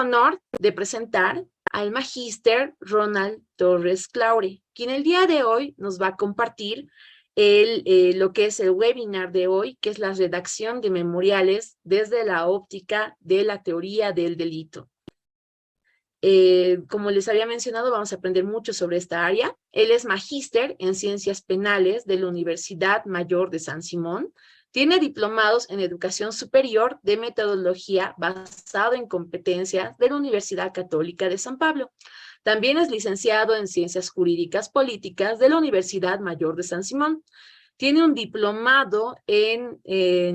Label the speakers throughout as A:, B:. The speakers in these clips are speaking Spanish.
A: honor de presentar al magíster Ronald Torres Claure, quien el día de hoy nos va a compartir lo que es el webinar de hoy, que es la redacción de memoriales desde la óptica de la teoría del delito. Como les había mencionado, vamos a aprender mucho sobre esta área. Él es magíster en Ciencias Penales de la Universidad Mayor de San Simón. Tiene diplomados en Educación Superior de Metodología basado en competencias de la Universidad Católica de San Pablo. También es licenciado en Ciencias Jurídicas Políticas de la Universidad Mayor de San Simón. Tiene un diplomado en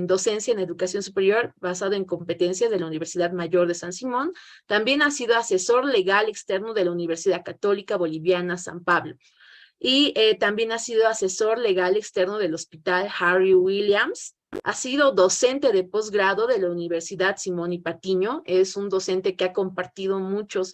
A: docencia en educación superior basado en competencias de la Universidad Mayor de San Simón. También ha sido asesor legal externo de la Universidad Católica Boliviana San Pablo. Y también ha sido asesor legal externo del Hospital Harry Williams. Ha sido docente de posgrado de la Universidad Simón y Patiño. Es un docente que ha compartido muchos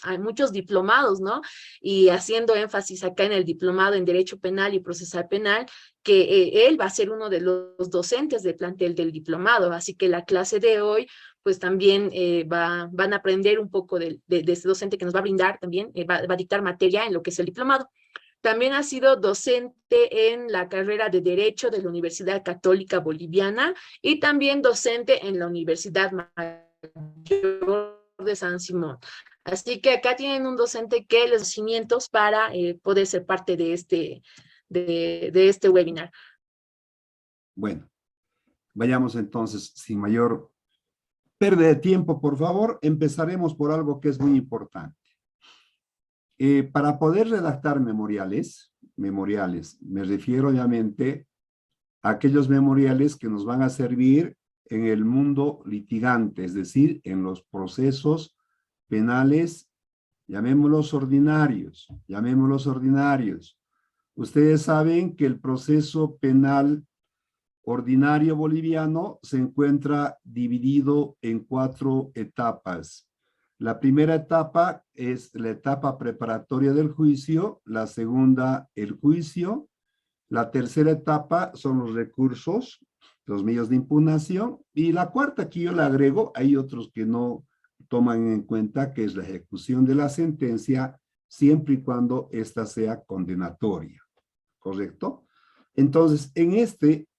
A: diplomados, ¿no? Y haciendo énfasis acá en el diplomado en Derecho Penal y Procesal Penal, que él va a ser uno de los docentes del plantel del diplomado. Así que la clase de hoy, pues también van a aprender un poco de este docente que nos va a brindar también, va a dictar materia en lo que es el diplomado. También ha sido docente en la carrera de Derecho de la Universidad Católica Boliviana y también docente en la Universidad Mayor de San Simón. Así que acá tienen un docente que les da cimientos para poder ser parte de este webinar.
B: Bueno, vayamos entonces sin mayor pérdida de tiempo, por favor. Empezaremos por algo que es muy importante. Para poder redactar memoriales, me refiero obviamente a aquellos memoriales que nos van a servir en el mundo litigante, es decir, en los procesos penales, llamémoslos ordinarios. Ustedes saben que el proceso penal ordinario boliviano se encuentra dividido en 4 etapas. La primera etapa es la etapa preparatoria del juicio, la segunda, el juicio, la tercera etapa son los recursos, los medios de impugnación, y la cuarta, aquí yo le agrego, hay otros que no toman en cuenta, que es la ejecución de la sentencia, siempre y cuando ésta sea condenatoria, ¿correcto? Entonces, en este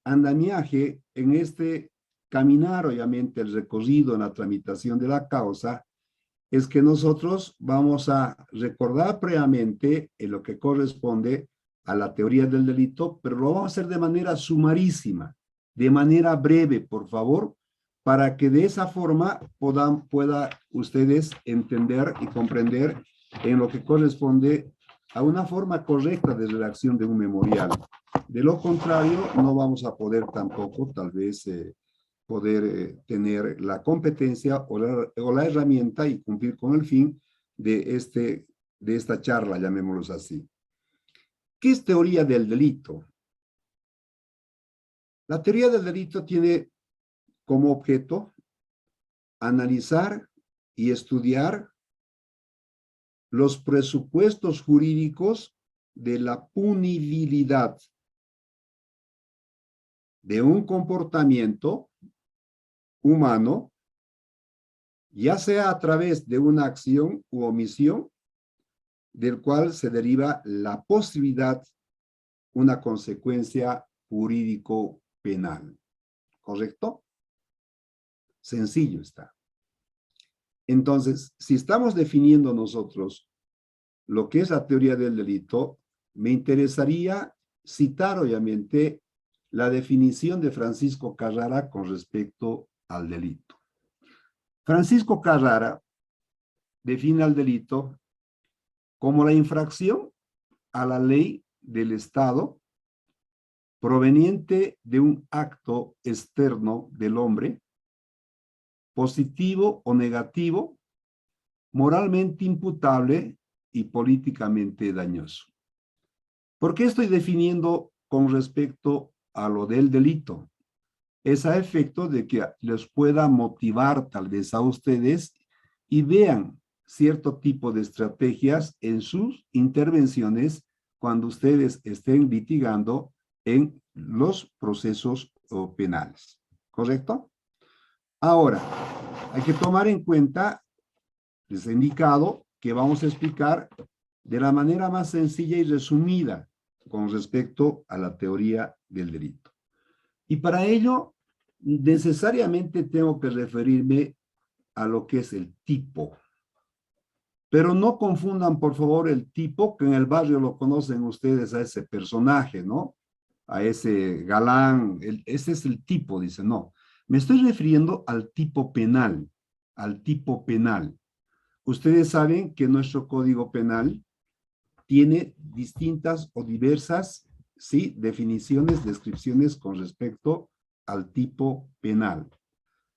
B: andamiaje, en este caminar, obviamente, el recorrido en la tramitación de la causa, es que nosotros vamos a recordar previamente en lo que corresponde a la teoría del delito, pero lo vamos a hacer de manera sumarísima, de manera breve, por favor, para que de esa forma pueda ustedes entender y comprender en lo que corresponde a una forma correcta de redacción de un memorial. De lo contrario, no vamos a poder tampoco, tal vez, tener la competencia o la herramienta y cumplir con el fin de esta charla, llamémoslos así. ¿Qué es teoría del delito? La teoría del delito tiene como objeto analizar y estudiar los presupuestos jurídicos de la punibilidad de un comportamiento humano, ya sea a través de una acción u omisión, del cual se deriva la posibilidad, una consecuencia jurídico-penal. ¿Correcto? Sencillo está. Entonces, si estamos definiendo nosotros lo que es la teoría del delito, me interesaría citar, obviamente, la definición de Francisco Carrara con respecto al delito. Francisco Carrara define al delito como la infracción a la ley del Estado proveniente de un acto externo del hombre, positivo o negativo, moralmente imputable y políticamente dañoso. ¿Por qué estoy definiendo con respecto a lo del delito? Es a efecto de que les pueda motivar tal vez a ustedes y vean cierto tipo de estrategias en sus intervenciones cuando ustedes estén litigando en los procesos penales. ¿Correcto? Ahora, hay que tomar en cuenta Les he indicado que vamos a explicar de la manera más sencilla y resumida con respecto a la teoría del delito. Y para ello, necesariamente tengo que referirme a lo que es el tipo. Pero no confundan, por favor, el tipo, que en el barrio lo conocen ustedes a ese personaje, ¿no? A ese galán, ese es el tipo, dice, no. Me estoy refiriendo al tipo penal, al tipo penal. Ustedes saben que nuestro Código Penal tiene distintas o diversas, sí, definiciones, descripciones con respecto al tipo penal.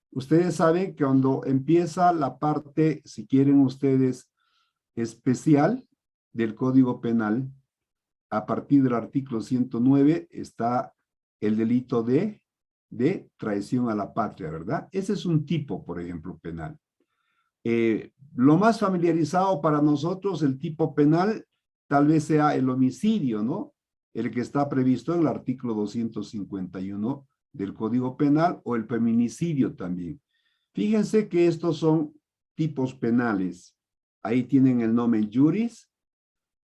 B: Ustedes saben que cuando empieza la parte, si quieren ustedes, especial del Código Penal, a partir del artículo 109 está el delito de traición a la patria, ¿verdad? Ese es un tipo, por ejemplo, penal. Lo más familiarizado para nosotros, el tipo penal, tal vez sea el homicidio, ¿no? El que está previsto en el artículo 251 del Código Penal, o el feminicidio también. Fíjense que estos son tipos penales. Ahí tienen el nomen juris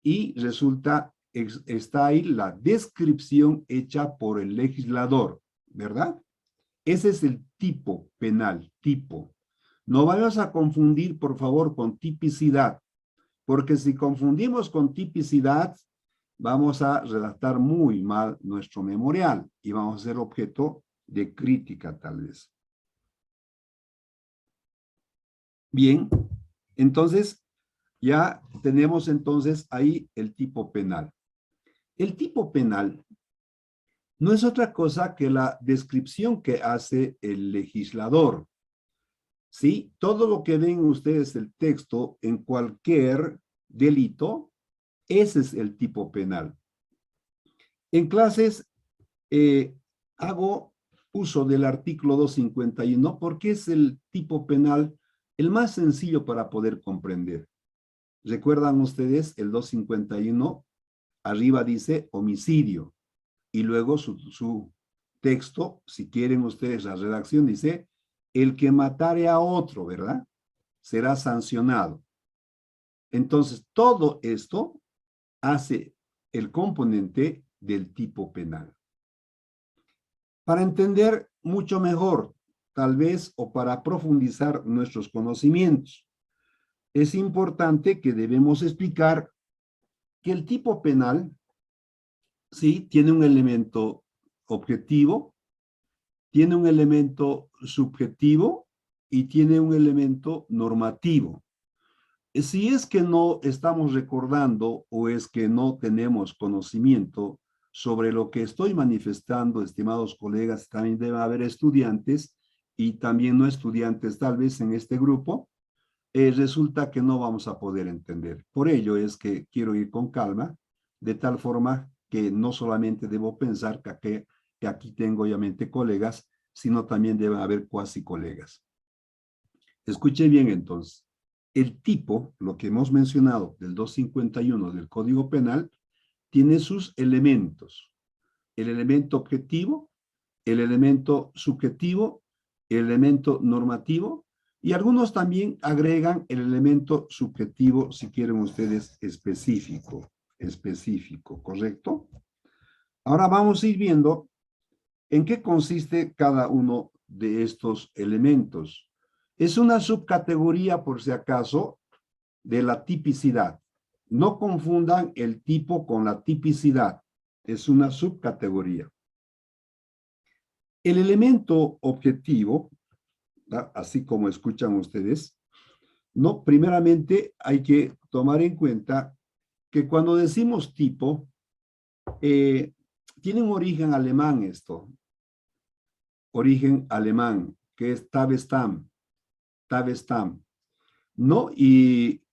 B: y resulta, está ahí la descripción hecha por el legislador, ¿verdad? Ese es el tipo penal, tipo. No vayas a confundir, por favor, con tipicidad, porque si confundimos con tipicidad, vamos a redactar muy mal nuestro memorial y vamos a ser objeto de crítica tal vez. Bien, entonces ya tenemos entonces ahí el tipo penal. El tipo penal no es otra cosa que la descripción que hace el legislador. ¿Sí? Todo lo que ven ustedes el texto en cualquier delito, ese es el tipo penal. En clases hago uso del artículo 251 porque es el tipo penal el más sencillo para poder comprender. ¿Recuerdan ustedes el 251? Arriba dice homicidio y luego su texto, si quieren ustedes la redacción, dice el que matare a otro, ¿verdad? Será sancionado. Entonces, todo esto hace el componente del tipo penal. Para entender mucho mejor, tal vez, o para profundizar nuestros conocimientos, es importante que debemos explicar que el tipo penal, sí, tiene un elemento objetivo, tiene un elemento subjetivo y tiene un elemento normativo. Si es que no estamos recordando o es que no tenemos conocimiento sobre lo que estoy manifestando, estimados colegas, también debe haber estudiantes y también no estudiantes tal vez en este grupo, resulta que no vamos a poder entender. Por ello es que quiero ir con calma, de tal forma que no solamente debo pensar que aquí tengo obviamente colegas, sino también deben haber cuasi colegas. Escuche bien entonces. El tipo, lo que hemos mencionado del 251 del Código Penal, tiene sus elementos. El elemento objetivo, el elemento subjetivo, el elemento normativo, y algunos también agregan el elemento subjetivo, si quieren ustedes, específico, ¿correcto? Ahora vamos a ir viendo en qué consiste cada uno de estos elementos. Es una subcategoría, por si acaso, de la tipicidad. No confundan el tipo con la tipicidad. Es una subcategoría. El elemento objetivo, ¿verdad? Así como escuchan ustedes, no, primeramente hay que tomar en cuenta que cuando decimos tipo, tiene un origen alemán esto, origen alemán, que es Tabestam, ¿no? Y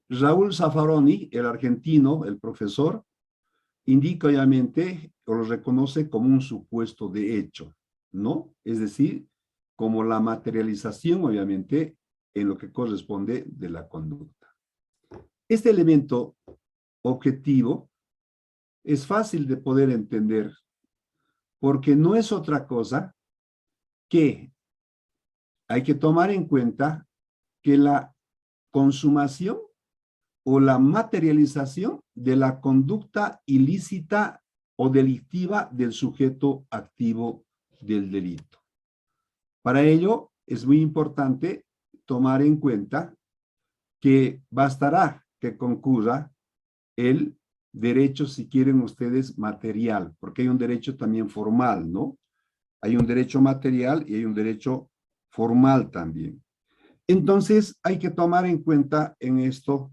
B: Raúl Zaffaroni, el argentino, el profesor, indica obviamente o lo reconoce como un supuesto de hecho, ¿no? Es decir, como la materialización, obviamente, en lo que corresponde de la conducta. Este elemento objetivo es fácil de poder entender porque no es otra cosa que hay que tomar en cuenta que la consumación o la materialización de la conducta ilícita o delictiva del sujeto activo del delito. Para ello, es muy importante tomar en cuenta que bastará que concurra el derecho, si quieren ustedes, material, porque hay un derecho también formal, ¿no? Hay un derecho material y hay un derecho formal también. Entonces, hay que tomar en cuenta en esto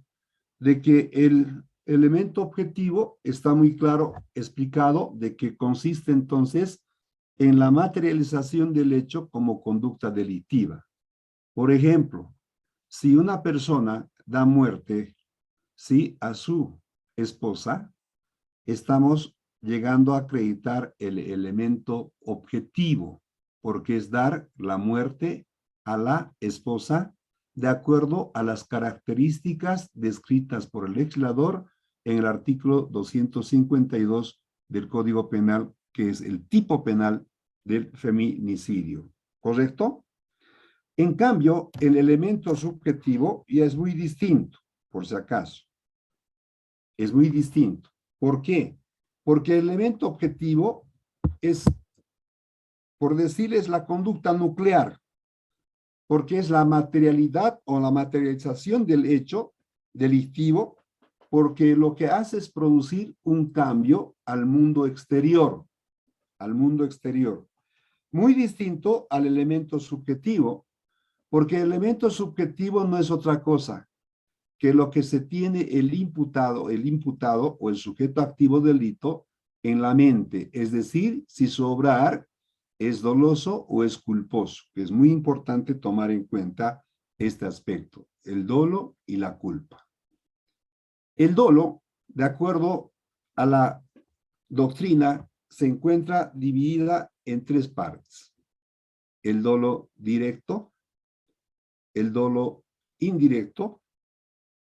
B: de que el elemento objetivo está muy claro explicado de que consiste entonces en la materialización del hecho como conducta delictiva. Por ejemplo, si una persona da muerte, ¿sí?, a su esposa, estamos llegando a acreditar el elemento objetivo, porque es dar la muerte a la esposa de acuerdo a las características descritas por el legislador en el artículo 252 del Código Penal, que es el tipo penal del feminicidio. ¿Correcto? En cambio, el elemento subjetivo ya es muy distinto, por si acaso. Es muy distinto. ¿Por qué? Porque el elemento objetivo es, por decirles, la conducta nuclear, porque es la materialidad o la materialización del hecho delictivo, porque lo que hace es producir un cambio al mundo exterior, muy distinto al elemento subjetivo, porque el elemento subjetivo no es otra cosa que lo que se tiene el imputado o el sujeto activo del delito en la mente, es decir, si su obrar es doloso o es culposo, que es muy importante tomar en cuenta este aspecto, el dolo y la culpa. El dolo, de acuerdo a la doctrina, se encuentra dividida en tres partes: el dolo directo, el dolo indirecto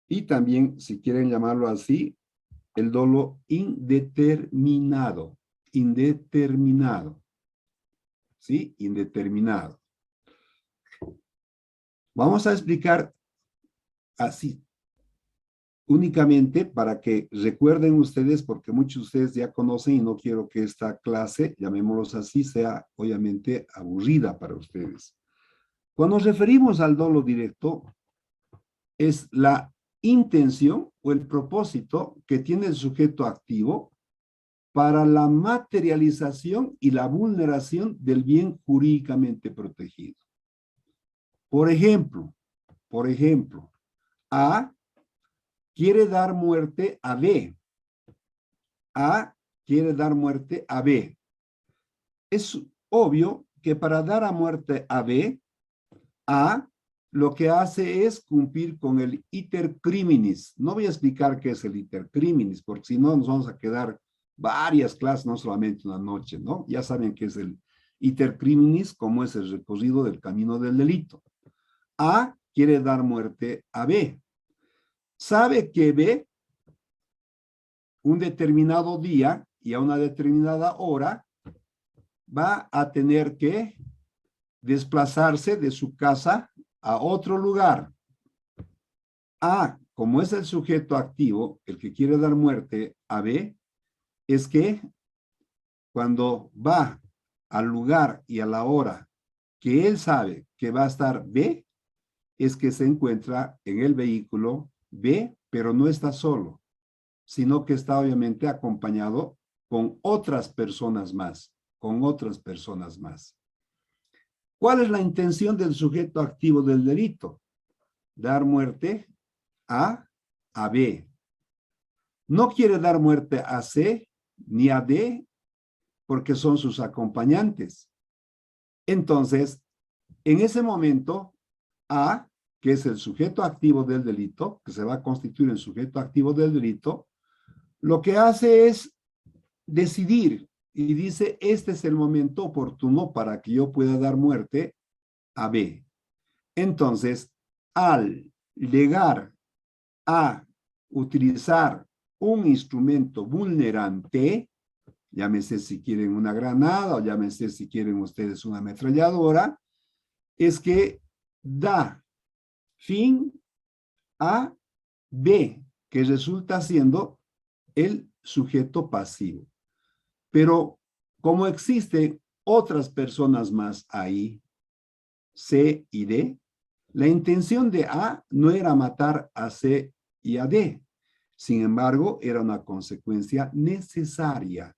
B: y también, si quieren llamarlo así, el dolo indeterminado. ¿Sí? Indeterminado. Vamos a explicar así, únicamente para que recuerden ustedes, porque muchos de ustedes ya conocen y no quiero que esta clase, llamémoslos así, sea obviamente aburrida para ustedes. Cuando nos referimos al dolo directo, es la intención o el propósito que tiene el sujeto activo para la materialización y la vulneración del bien jurídicamente protegido. Por ejemplo, A quiere dar muerte a B. A quiere dar muerte a B. Es obvio que para dar a muerte a B, A lo que hace es cumplir con el iter criminis. No voy a explicar qué es el iter criminis, porque si no nos vamos a quedar varias clases, no solamente una noche, ¿no? Ya saben qué es el iter criminis, cómo es el recorrido del camino del delito. A quiere dar muerte a B. Sabe que B, un determinado día y a una determinada hora, va a tener que desplazarse de su casa a otro lugar. A, como es el sujeto activo, el que quiere dar muerte a B, es que cuando va al lugar y a la hora que él sabe que va a estar B, es que se encuentra en el vehículo B, pero no está solo, sino que está obviamente acompañado con otras personas más, ¿Cuál es la intención del sujeto activo del delito? Dar muerte a B. No quiere dar muerte a C ni a D porque son sus acompañantes. Entonces, en ese momento, A, que es el sujeto activo del delito, que se va a constituir en sujeto activo del delito, lo que hace es decidir y dice, este es el momento oportuno para que yo pueda dar muerte a B. Entonces, al llegar a utilizar un instrumento vulnerante, llámese si quieren una granada o llámese si quieren ustedes una ametralladora, es que da fin a B, que resulta siendo el sujeto pasivo. Pero como existen otras personas más ahí, C y D, la intención de A no era matar a C y a D. Sin embargo, era una consecuencia necesaria.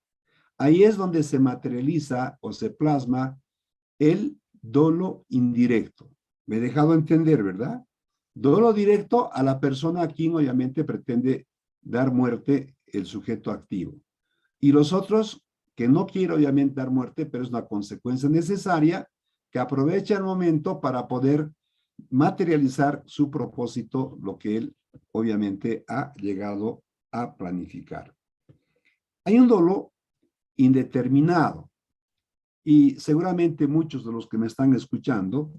B: Ahí es donde se materializa o se plasma el dolo indirecto. Me he dejado entender, ¿verdad? Dolo directo a la persona a quien obviamente pretende dar muerte el sujeto activo. Y los otros que no quiere obviamente dar muerte, pero es una consecuencia necesaria, que aprovecha el momento para poder materializar su propósito, lo que él obviamente ha llegado a planificar. Hay un dolo indeterminado y seguramente muchos de los que me están escuchando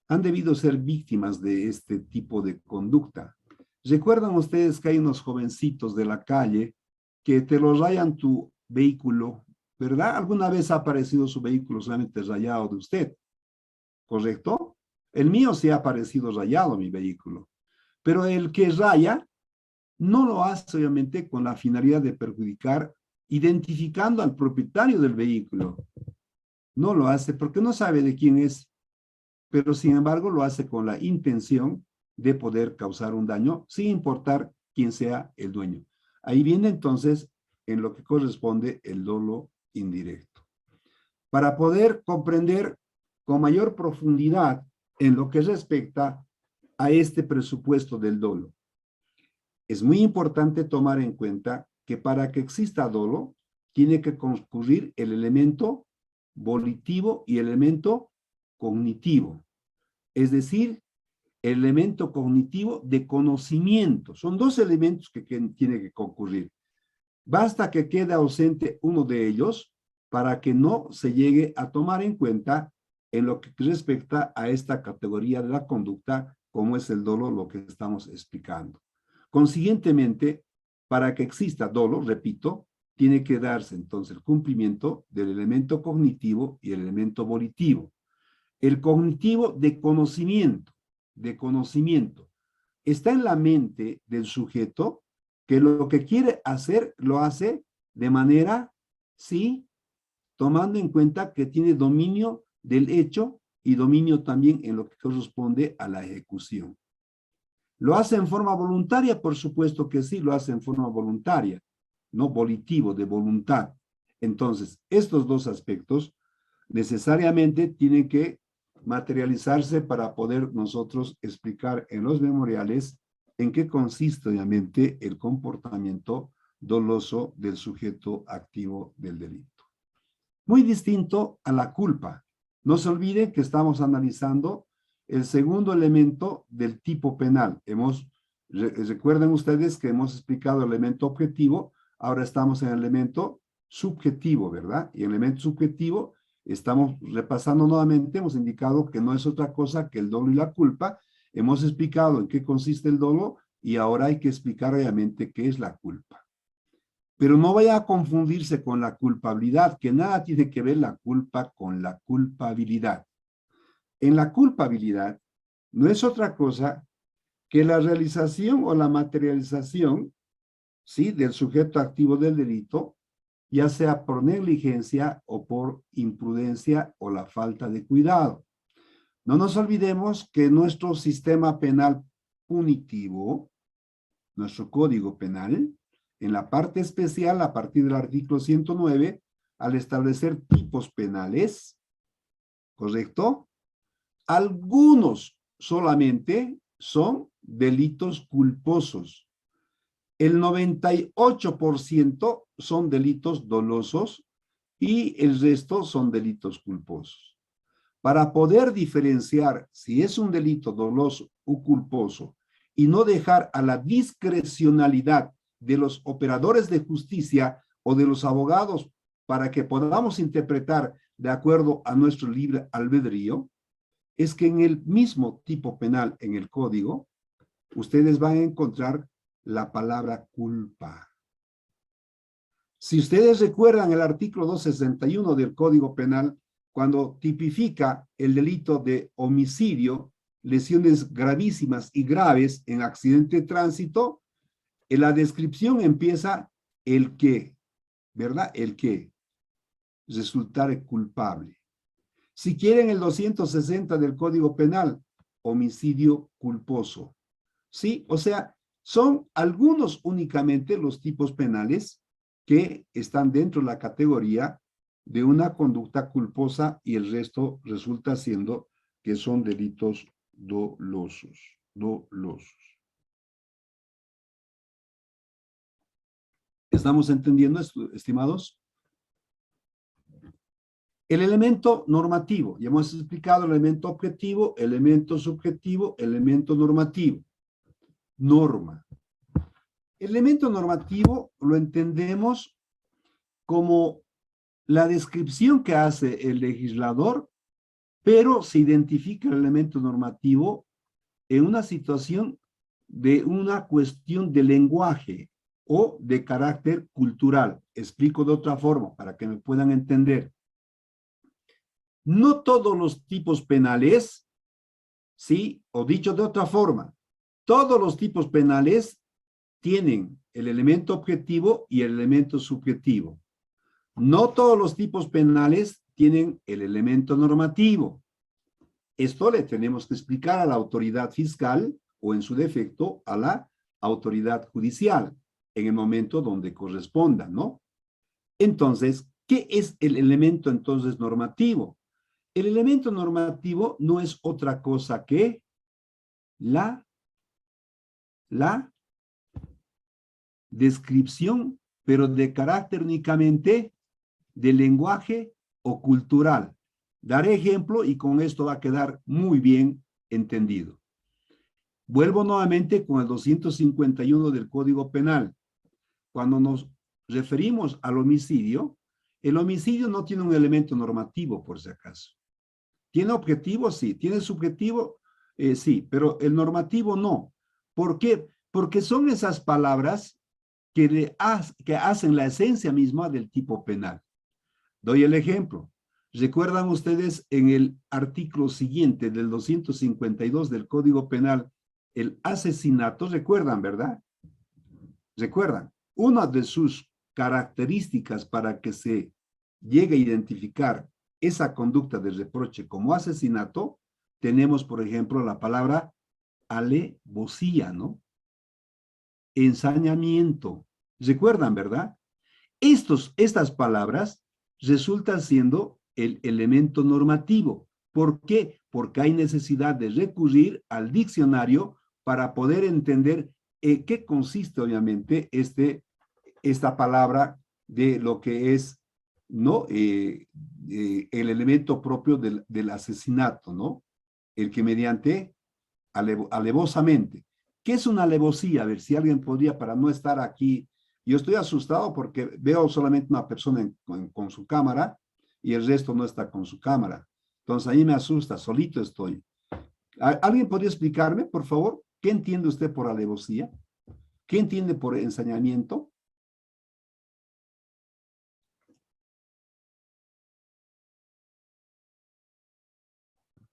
B: han debido ser víctimas de este tipo de conducta. ¿Recuerdan ustedes que hay unos jovencitos de la calle que te lo rayan tu vehículo, ¿verdad? ¿Alguna vez ha aparecido su vehículo solamente rayado de usted? ¿Correcto? El mío sí ha aparecido rayado, mi vehículo. Pero el que raya no lo hace obviamente con la finalidad de perjudicar, identificando al propietario del vehículo. No lo hace porque no sabe de quién es, pero sin embargo lo hace con la intención de poder causar un daño sin importar quién sea el dueño. Ahí viene entonces en lo que corresponde el dolo indirecto. Para poder comprender con mayor profundidad en lo que respecta a este presupuesto del dolo, es muy importante tomar en cuenta que para que exista dolo, tiene que concurrir el elemento volitivo y el elemento cognitivo. Es decir, el elemento cognitivo de conocimiento. Son dos elementos que tiene que concurrir. Basta que quede ausente uno de ellos para que no se llegue a tomar en cuenta en lo que respecta a esta categoría de la conducta, como es el dolo, lo que estamos explicando. Consiguientemente, para que exista dolo, repito, tiene que darse entonces el cumplimiento del elemento cognitivo y el elemento volitivo. El cognitivo de conocimiento, está en la mente del sujeto que lo que quiere hacer lo hace de manera, sí, tomando en cuenta que tiene dominio del hecho y dominio también en lo que corresponde a la ejecución. ¿Lo hace en forma voluntaria? Por supuesto que sí, lo hace en forma voluntaria, no volitivo, de voluntad. Entonces, estos dos aspectos necesariamente tienen que materializarse para poder nosotros explicar en los memoriales en qué consiste obviamente el comportamiento doloso del sujeto activo del delito. Muy distinto a la culpa. No se olviden que estamos analizando el segundo elemento del tipo penal. Recuerden ustedes que hemos explicado el elemento objetivo, ahora estamos en el elemento subjetivo, ¿verdad? Y el elemento subjetivo, estamos repasando nuevamente, hemos indicado que no es otra cosa que el dolo y la culpa, hemos explicado en qué consiste el dolo y ahora hay que explicar realmente qué es la culpa. Pero no vaya a confundirse con la culpabilidad, que nada tiene que ver la culpa con la culpabilidad. En la culpabilidad no es otra cosa que la realización o la materialización, ¿sí?, del sujeto activo del delito, ya sea por negligencia o por imprudencia o la falta de cuidado. No nos olvidemos que nuestro sistema penal punitivo, nuestro código penal, en la parte especial, a partir del artículo 109, al establecer tipos penales, ¿correcto? Algunos solamente son delitos culposos. El 98% son delitos dolosos y el resto son delitos culposos. Para poder diferenciar si es un delito doloso o culposo y no dejar a la discrecionalidad de los operadores de justicia o de los abogados para que podamos interpretar de acuerdo a nuestro libre albedrío, es que en el mismo tipo penal, en el código, ustedes van a encontrar la palabra culpa. Si ustedes recuerdan el artículo 261 del Código Penal, cuando tipifica el delito de homicidio, lesiones gravísimas y graves en accidente de tránsito, en la descripción empieza el que, ¿verdad? El que resultare culpable. Si quieren el 260 del Código Penal, homicidio culposo. ¿Sí? O sea, son algunos únicamente los tipos penales que están dentro de la categoría de una conducta culposa y el resto resulta siendo que son delitos dolosos. ¿Estamos entendiendo esto, estimados? El elemento normativo, ya hemos explicado el elemento objetivo, elemento subjetivo, elemento normativo. Norma. El elemento normativo lo entendemos como la descripción que hace el legislador, pero se identifica el elemento normativo en una situación de una cuestión de lenguaje o de carácter cultural. Explico de otra forma para que me puedan entender. No todos los tipos penales, ¿sí? O dicho de otra forma, todos los tipos penales tienen el elemento objetivo y el elemento subjetivo. No todos los tipos penales tienen el elemento normativo. Esto le tenemos que explicar a la autoridad fiscal o en su defecto a la autoridad judicial en el momento donde corresponda, ¿no? Entonces, ¿qué es el elemento entonces normativo? El elemento normativo no es otra cosa que la descripción, pero de carácter únicamente de lenguaje o cultural. Daré ejemplo y con esto va a quedar muy bien entendido. Vuelvo nuevamente con el 251 del Código Penal. Cuando nos referimos al homicidio, el homicidio no tiene un elemento normativo, por si acaso. ¿Tiene objetivo? Sí. ¿Tiene subjetivo? Sí, pero el normativo no. ¿Por qué? Porque son esas palabras que hacen la esencia misma del tipo penal. Doy el ejemplo. ¿Recuerdan ustedes en el artículo siguiente del 252 del Código Penal, el asesinato? ¿Recuerdan, verdad? ¿Recuerdan? Una de sus características para que se llegue a identificar esa conducta de reproche como asesinato, tenemos, por ejemplo, la palabra alevosía, ¿no? Ensañamiento. ¿Recuerdan, verdad? Estas palabras resultan siendo el elemento normativo. ¿Por qué? Porque hay necesidad de recurrir al diccionario para poder entender qué consiste, obviamente, esta palabra de lo que es, ¿no? El elemento propio del asesinato, ¿no? El que mediante alevosamente. ¿Qué es una alevosía? A ver si alguien podría, para no estar aquí. Yo estoy asustado porque veo solamente una persona con su cámara y el resto no está con su cámara. Entonces ahí me asusta, solito estoy. ¿Alguien podría explicarme, por favor? ¿Qué entiende usted por alevosía? ¿Qué entiende por ensañamiento?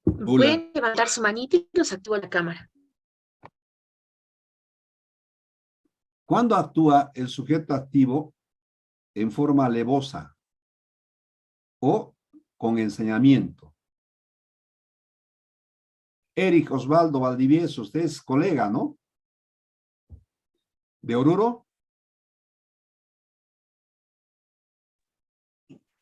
B: Hola.
A: Pueden levantar su manita y los actúa la cámara.
B: ¿Cuándo actúa el sujeto activo en forma alevosa o con ensañamiento? Eric Osvaldo Valdivieso, usted es colega, ¿no? ¿De Oruro?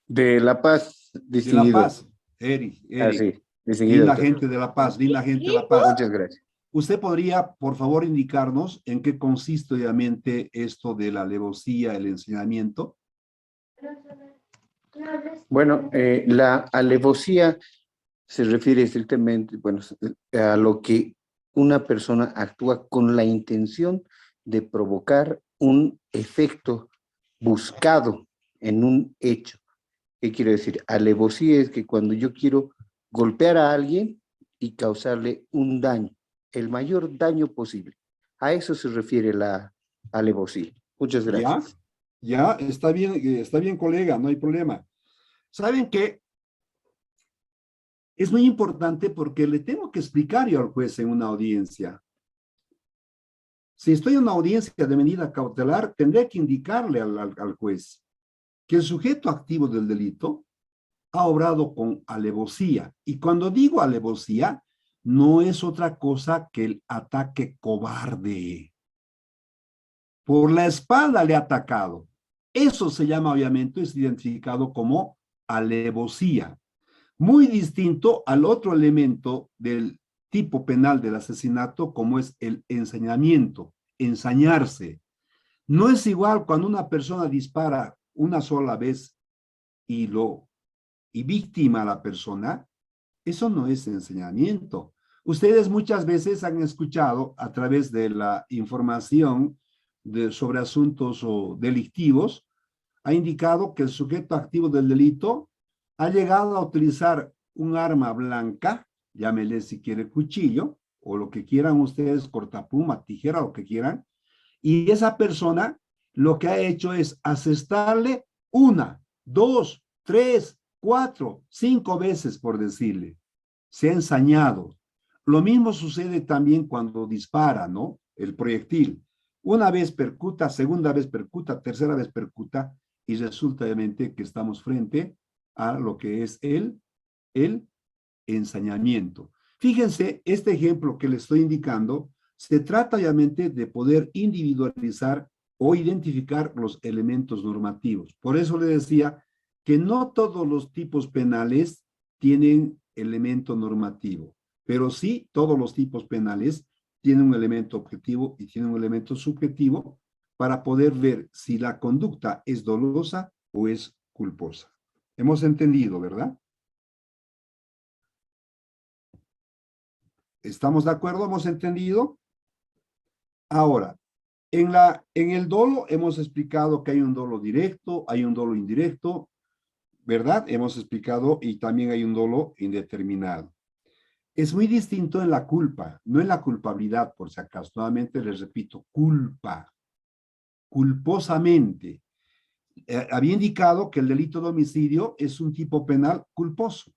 C: De La Paz,
B: De La
C: distinguido.
B: Paz. Eric.
C: Sí, distinguido.
B: Linda
C: Doctor.
B: gente de La Paz, linda gente de La Paz.
C: Muchas gracias.
B: ¿Usted podría, por favor, indicarnos en qué consiste, obviamente, esto de la alevosía, el ensañamiento?
C: Bueno, la alevosía se refiere estrictamente, bueno, a lo que una persona actúa con la intención de provocar un efecto buscado en un hecho. ¿Qué quiero decir? Alevosía es que cuando yo quiero golpear a alguien y causarle un daño, el mayor daño posible. A eso se refiere la alevosía. Muchas gracias.
B: Ya, está bien, colega, no hay problema. ¿Saben qué? Es muy importante porque le tengo que explicar yo al juez en una audiencia. Si estoy en una audiencia de medida cautelar, tendré que indicarle al juez que el sujeto activo del delito ha obrado con alevosía. Y cuando digo alevosía, no es otra cosa que el ataque cobarde. Por la espalda le ha atacado. Eso se llama, obviamente, es identificado como alevosía. Muy distinto al otro elemento del tipo penal del asesinato, como es el ensañamiento, ensañarse. No es igual cuando una persona dispara una sola vez y víctima a la persona, eso no es ensañamiento. Ustedes muchas veces han escuchado a través de la información sobre asuntos delictivos, ha indicado que el sujeto activo del delito ha llegado a utilizar un arma blanca, llámele si quiere cuchillo, o lo que quieran ustedes, cortapluma, tijera, lo que quieran, y esa persona lo que ha hecho es asestarle 1, 2, 3, 4, 5 veces, por decirle. Se ha ensañado. Lo mismo sucede también cuando dispara, ¿no? El proyectil. Una vez percuta, segunda vez percuta, tercera vez percuta, y resulta obviamente que estamos frente a lo que es el ensañamiento. Fíjense, este ejemplo que les estoy indicando, se trata obviamente de poder individualizar o identificar los elementos normativos. Por eso le decía que no todos los tipos penales tienen elemento normativo, pero sí todos los tipos penales tienen un elemento objetivo y tienen un elemento subjetivo para poder ver si la conducta es dolosa o es culposa. Hemos entendido, ¿verdad? ¿Estamos de acuerdo? ¿Hemos entendido? Ahora, en el dolo hemos explicado que hay un dolo directo, hay un dolo indirecto, ¿verdad? Hemos explicado y también hay un dolo indeterminado. Es muy distinto en la culpa, no en la culpabilidad, por si acaso. Nuevamente les repito, culpa, culposamente. Había indicado que el delito de homicidio es un tipo penal culposo,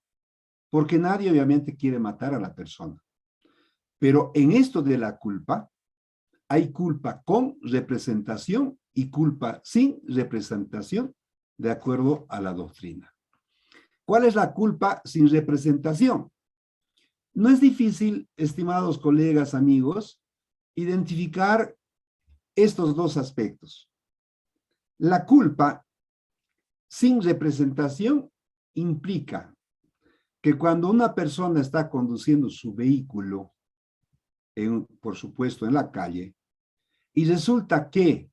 B: porque nadie obviamente quiere matar a la persona. Pero en esto de la culpa, hay culpa con representación y culpa sin representación, de acuerdo a la doctrina. ¿Cuál es la culpa sin representación? No es difícil, estimados colegas, amigos, identificar estos dos aspectos. La culpa sin representación implica que cuando una persona está conduciendo su vehículo, por supuesto en la calle, y resulta que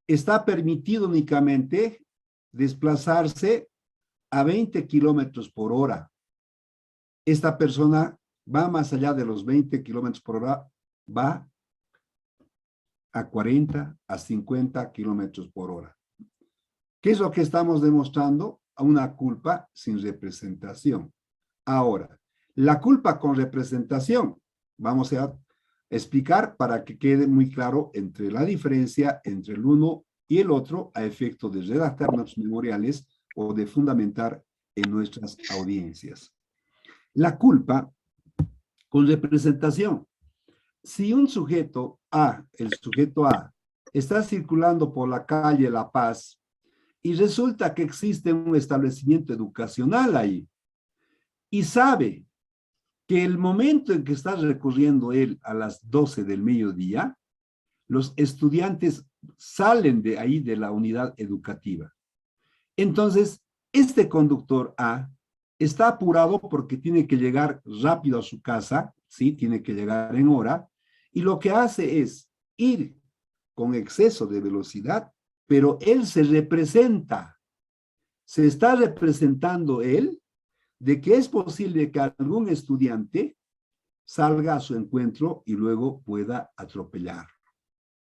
B: está permitido únicamente desplazarse a 20 kilómetros por hora. Esta persona va más allá de los 20 kilómetros por hora, va a 40, a 50 kilómetros por hora. ¿Qué es lo que estamos demostrando? Una culpa sin representación. Ahora, la culpa con representación, vamos a explicar para que quede muy claro entre la diferencia entre el uno y el otro a efecto de redactar nuestros memoriales o de fundamentar en nuestras audiencias. La culpa con representación. Si un sujeto A, el sujeto A, está circulando por la calle La Paz y resulta que existe un establecimiento educacional ahí y sabe que el momento en que está recorriendo él a las 12 del mediodía, los estudiantes salen de ahí de la unidad educativa. Entonces, este conductor A está apurado porque tiene que llegar rápido a su casa, ¿sí? Tiene que llegar en hora, y lo que hace es ir con exceso de velocidad, pero él se representa, se está representando él de que es posible que algún estudiante salga a su encuentro y luego pueda atropellar.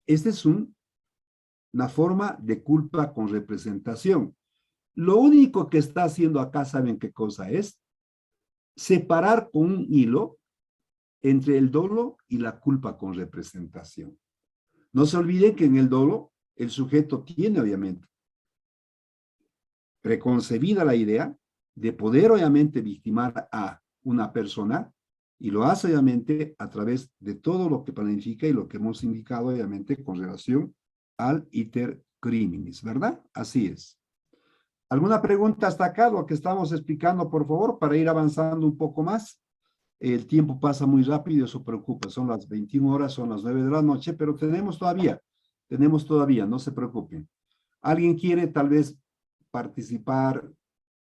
B: Esta es una forma de culpa con representación. Lo único que está haciendo acá, ¿saben qué cosa es? Separar con un hilo entre el dolo y la culpa con representación. No se olviden que en el dolo el sujeto tiene obviamente preconcebida la idea de poder obviamente victimar a una persona, y lo hace obviamente a través de todo lo que planifica y lo que hemos indicado obviamente con relación al iter criminis, ¿verdad? Así es. ¿Alguna pregunta hasta acá, lo que estamos explicando, por favor, para ir avanzando un poco más? El tiempo pasa muy rápido y eso preocupa. Son las 21 horas, son las 9 de la noche, pero tenemos todavía, no se preocupen. ¿Alguien quiere tal vez participar,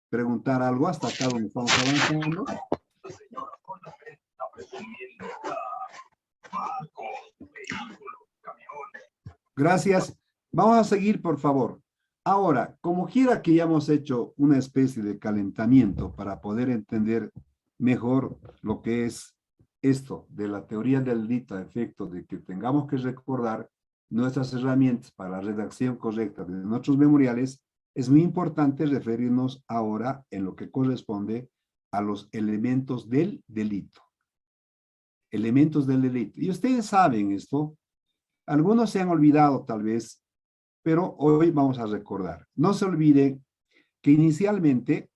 B: preguntar algo hasta acá donde estamos avanzando? Gracias. Vamos a seguir, por favor. Ahora, como quiera que ya hemos hecho una especie de calentamiento para poder entender mejor lo que es esto de la teoría del delito a efecto de que tengamos que recordar nuestras herramientas para la redacción correcta de nuestros memoriales, es muy importante referirnos ahora en lo que corresponde a los elementos del delito. Elementos del delito. Y ustedes saben esto, algunos se han olvidado tal vez, pero hoy vamos a recordar. No se olviden que inicialmente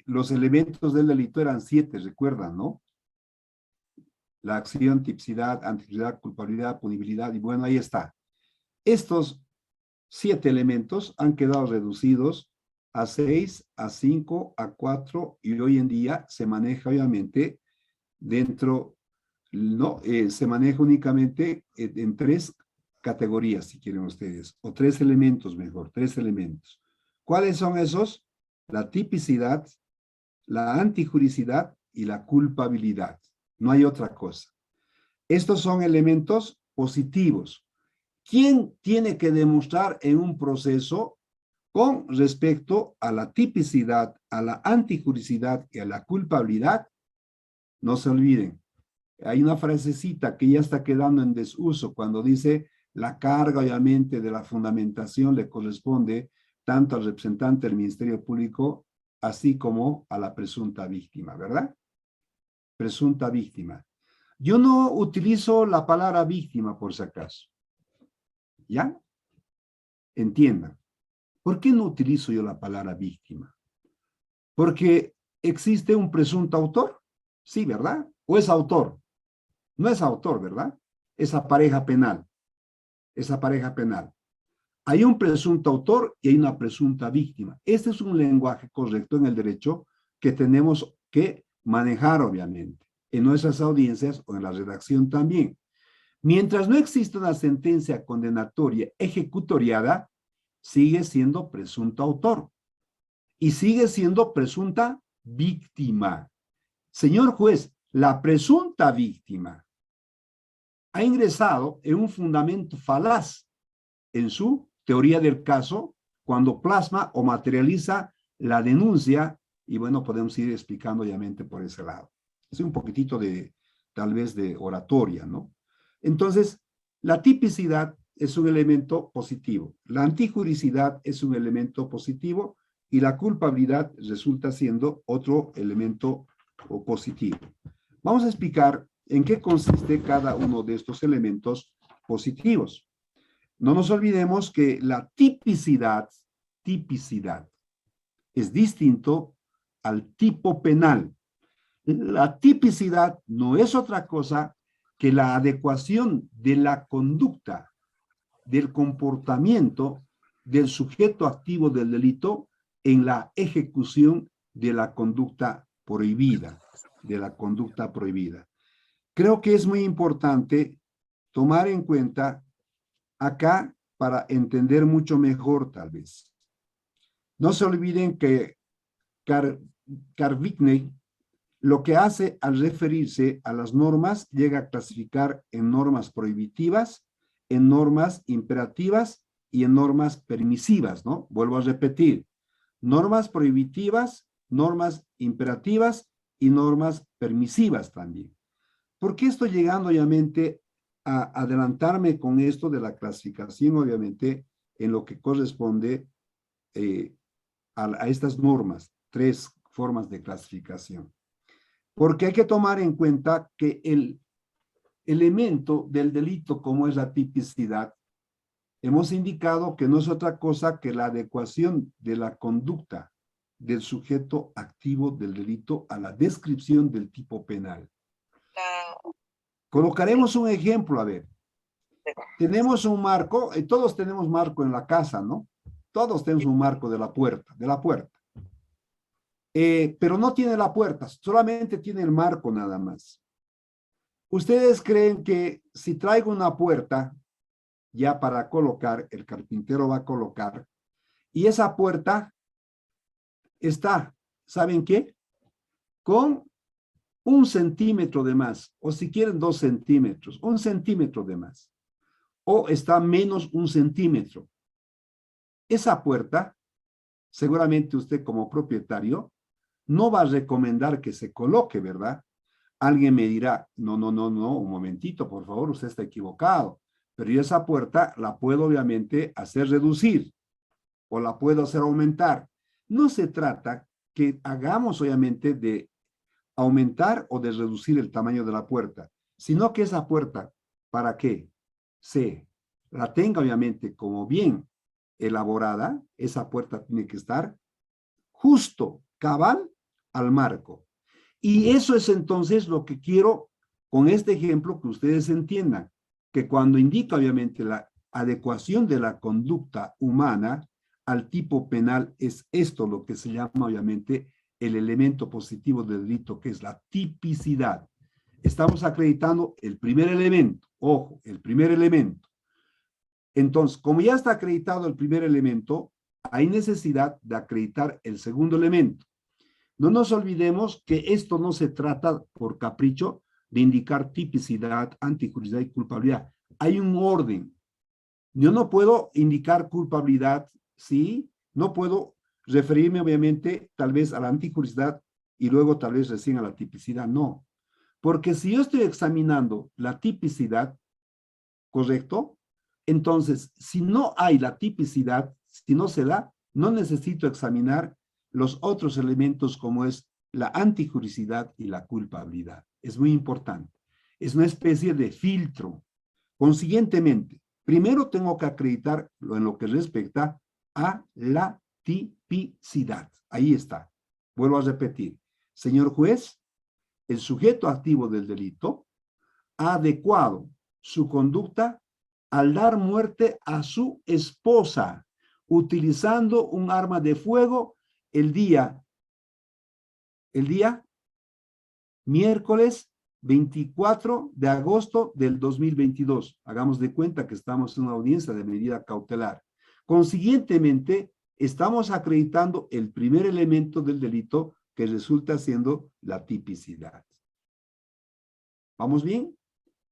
B: los elementos del delito eran 7, recuerdan, ¿no? La acción, tipicidad, antipicidad, culpabilidad, punibilidad, y bueno, ahí está. Estos 7 elementos han quedado reducidos a 6, a 5, a 4, y hoy en día se maneja obviamente dentro, no, se maneja únicamente en 3 categorías, si quieren ustedes, o 3 elementos mejor, 3 elementos. ¿Cuáles son esos? La tipicidad, la antijuricidad y la culpabilidad. No hay otra cosa. Estos son elementos positivos. ¿Quién tiene que demostrar en un proceso con respecto a la tipicidad, a la antijuricidad y a la culpabilidad? No se olviden. Hay una frasecita que ya está quedando en desuso cuando dice la carga obviamente de la fundamentación le corresponde tanto al representante del Ministerio Público así como a la presunta víctima, ¿verdad? Presunta víctima. Yo no utilizo la palabra víctima por si acaso. ¿Ya? Entiendan. ¿Por qué no utilizo yo la palabra víctima? Porque existe un presunto autor. Sí, ¿verdad? ¿O es autor? No es autor, ¿verdad? Esa pareja penal. Esa pareja penal. Hay un presunto autor y hay una presunta víctima. Este es un lenguaje correcto en el derecho que tenemos que manejar, obviamente, en nuestras audiencias o en la redacción también. Mientras no exista una sentencia condenatoria ejecutoriada, sigue siendo presunto autor y sigue siendo presunta víctima. Señor juez, la presunta víctima ha ingresado en un fundamento falaz en su teoría del caso cuando plasma o materializa la denuncia, y bueno, podemos ir explicando obviamente por ese lado. Es un poquitito de, tal vez, de oratoria, ¿no? Entonces, la tipicidad es un elemento positivo, la antijuricidad es un elemento positivo y la culpabilidad resulta siendo otro elemento positivo. Vamos a explicar en qué consiste cada uno de estos elementos positivos. No nos olvidemos que la tipicidad es distinto al tipo penal. La tipicidad no es otra cosa que la adecuación de la conducta, del comportamiento del sujeto activo del delito en la ejecución de la conducta prohibida, Creo que es muy importante tomar en cuenta acá para entender mucho mejor, tal vez. No se olviden que Carvigney lo que hace al referirse a las normas llega a clasificar en normas prohibitivas, en normas imperativas y en normas permisivas, ¿no? Vuelvo a repetir, normas prohibitivas, normas imperativas y normas permisivas también. ¿Por qué estoy llegando obviamente a adelantarme con esto de la clasificación, obviamente, en lo que corresponde a estas normas? 3 formas de clasificación. Porque hay que tomar en cuenta que el elemento del delito, como es la tipicidad, hemos indicado que no es otra cosa que la adecuación de la conducta del sujeto activo del delito a la descripción del tipo penal. Colocaremos un ejemplo, a ver. Tenemos un marco, todos tenemos marco en la casa, ¿no? Todos tenemos un marco de la puerta, pero no tiene la puerta, solamente tiene el marco nada más. ¿Ustedes creen que si traigo una puerta ya para colocar, el carpintero va a colocar, y esa puerta está, ¿saben qué? Con 1 centímetro de más, o si quieren 2 centímetros, 1 centímetro de más, o está menos 1 centímetro? Esa puerta, seguramente usted como propietario, no va a recomendar que se coloque, ¿verdad? Alguien me dirá, no, un momentito, por favor, usted está equivocado. Pero yo esa puerta la puedo obviamente hacer reducir o la puedo hacer aumentar. No se trata que hagamos obviamente de aumentar o de reducir el tamaño de la puerta, sino que esa puerta, ¿para qué? Se la tenga obviamente como bien elaborada, esa puerta tiene que estar justo, cabal, al marco. Y eso es entonces lo que quiero con este ejemplo que ustedes entiendan, que cuando indica obviamente la adecuación de la conducta humana al tipo penal es esto lo que se llama obviamente el elemento positivo del delito, que es la tipicidad. Estamos acreditando el primer elemento, ojo, el primer elemento. Entonces, como ya está acreditado el primer elemento, hay necesidad de acreditar el segundo elemento. No nos olvidemos que esto no se trata por capricho de indicar tipicidad, antijuricidad y culpabilidad. Hay un orden. Yo no puedo indicar culpabilidad, ¿sí? No puedo referirme obviamente tal vez a la antijuricidad y luego tal vez recién a la tipicidad, no. Porque si yo estoy examinando la tipicidad, ¿correcto? Entonces, si no hay la tipicidad, si no se da, no necesito examinar los otros elementos como es la antijuricidad y la culpabilidad. Es muy importante. Es una especie de filtro. Consiguientemente, primero tengo que acreditar en lo que respecta a la tipicidad. Ahí está. Vuelvo a repetir. Señor juez, el sujeto activo del delito ha adecuado su conducta al dar muerte a su esposa utilizando un arma de fuego el día miércoles 24 de agosto del 2022. Hagamos de cuenta que estamos en una audiencia de medida cautelar. Consiguientemente, estamos acreditando el primer elemento del delito que resulta siendo la tipicidad. ¿Vamos bien?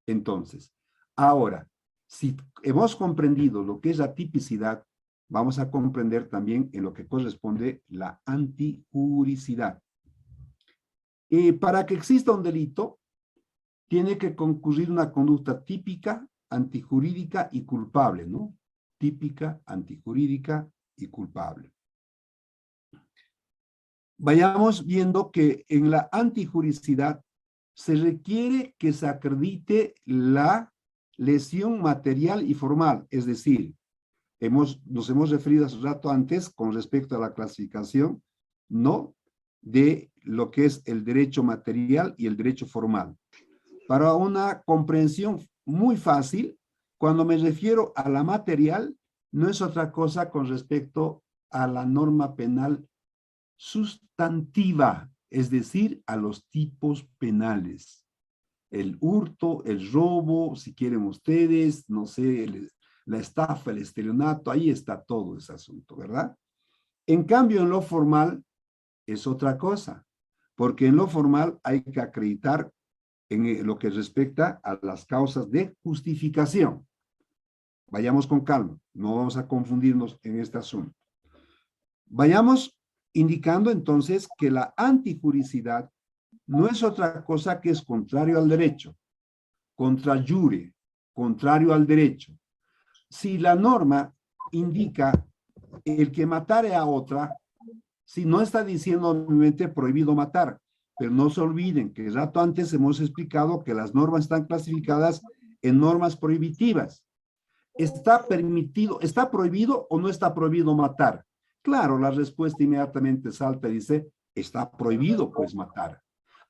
B: Entonces, ahora, si hemos comprendido lo que es la tipicidad, vamos a comprender también en lo que corresponde la antijuricidad. Para que exista un delito, tiene que concurrir una conducta típica, antijurídica y culpable, ¿no? Típica, antijurídica y culpable. Vayamos viendo que en la antijuricidad se requiere que se acredite la lesión material y formal, es decir, nos hemos referido hace un rato antes con respecto a la clasificación, ¿no?, de lo que es el derecho material y el derecho formal. Para una comprensión muy fácil, cuando me refiero a la material, no es otra cosa con respecto a la norma penal sustantiva, es decir, a los tipos penales. El hurto, el robo, si quieren ustedes, no sé, la estafa, el estelionato, ahí está todo ese asunto, ¿verdad? En cambio, en lo formal es otra cosa, porque en lo formal hay que acreditar en lo que respecta a las causas de justificación. Vayamos con calma, no vamos a confundirnos en este asunto. Vayamos indicando entonces que la antijuricidad no es otra cosa que es contrario al derecho, contra iure, contrario al derecho. Si la norma indica el que matare a otra, si no está diciendo obviamente prohibido matar, pero no se olviden que el rato antes hemos explicado que las normas están clasificadas en normas prohibitivas. ¿Está permitido, está prohibido o no está prohibido matar? Claro, la respuesta inmediatamente salta y dice, está prohibido pues matar.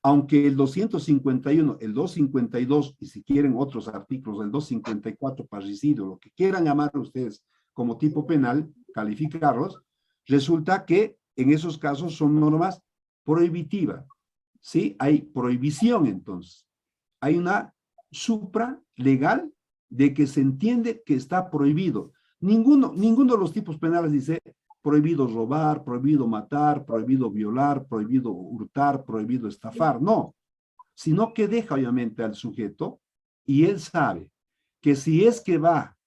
B: Aunque el 251, el 252 y si quieren otros artículos, el 254 parricidio, lo que quieran llamar ustedes como tipo penal, calificarlos, resulta que en esos casos son normas prohibitivas. ¿Sí? Hay prohibición entonces. Hay una supralegal de que se entiende que está prohibido. Ninguno de los tipos penales dice prohibido robar, prohibido matar, prohibido violar, prohibido hurtar, prohibido estafar. No, sino que deja obviamente al sujeto y él sabe que si es que va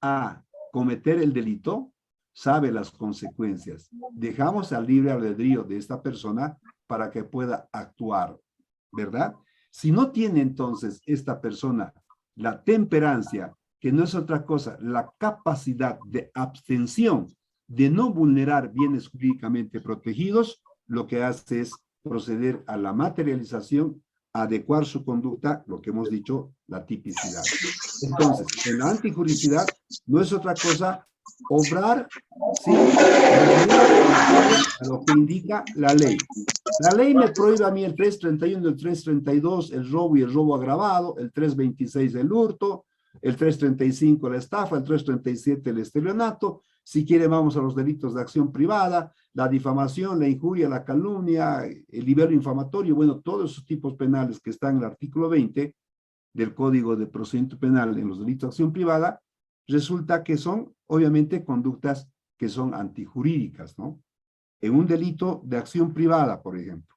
B: a cometer el delito, sabe las consecuencias. Dejamos al libre albedrío de esta persona para que pueda actuar, ¿verdad? Si no tiene entonces esta persona la temperancia, que no es otra cosa, la capacidad de abstención, de no vulnerar bienes jurídicamente protegidos, lo que hace es proceder a la materialización, adecuar su conducta, lo que hemos dicho, la tipicidad. Entonces, en la antijuricidad no es otra cosa obrar, ¿sí?, a lo que indica la ley. La ley me prohíbe a mí el 331, el 332, el robo y el robo agravado, el 326 el hurto, el 335 la estafa, el 337 el estelionato. Si quiere vamos a los delitos de acción privada, la difamación, la injuria, la calumnia, el libelo infamatorio, bueno, todos esos tipos penales que están en el artículo 20 del Código de Procedimiento Penal en los delitos de acción privada, resulta que son obviamente conductas que son antijurídicas, ¿no? En un delito de acción privada, por ejemplo.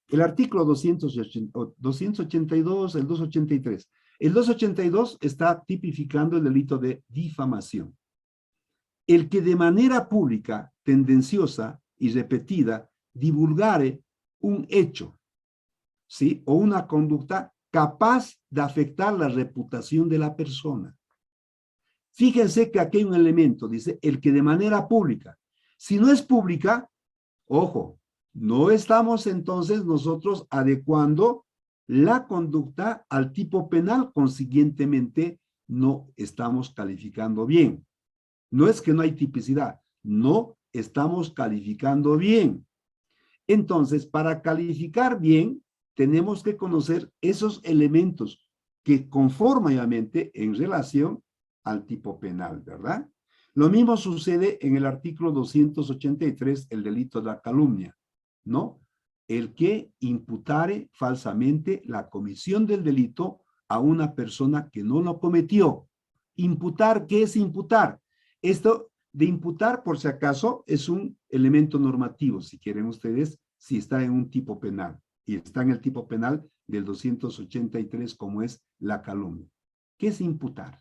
B: El artículo 282, el 283. El 282 está tipificando el delito de difamación. El que de manera pública, tendenciosa y repetida divulgare un hecho, ¿sí?, o una conducta capaz de afectar la reputación de la persona. Fíjense que aquí hay un elemento, dice, el que de manera pública. Si no es pública, ojo, no estamos entonces nosotros adecuando la conducta al tipo penal, consiguientemente no estamos calificando bien. No es que no hay tipicidad, no estamos calificando bien. Entonces, para calificar bien, tenemos que conocer esos elementos que conforman obviamente en relación al tipo penal, ¿verdad? Lo mismo sucede en el artículo 283, el delito de la calumnia, ¿no? El que imputare falsamente la comisión del delito a una persona que no lo cometió. Imputar, ¿qué es imputar? Esto de imputar, por si acaso, es un elemento normativo, si quieren ustedes, si está en un tipo penal. Y está en el tipo penal del 283, como es la calumnia. ¿Qué es imputar?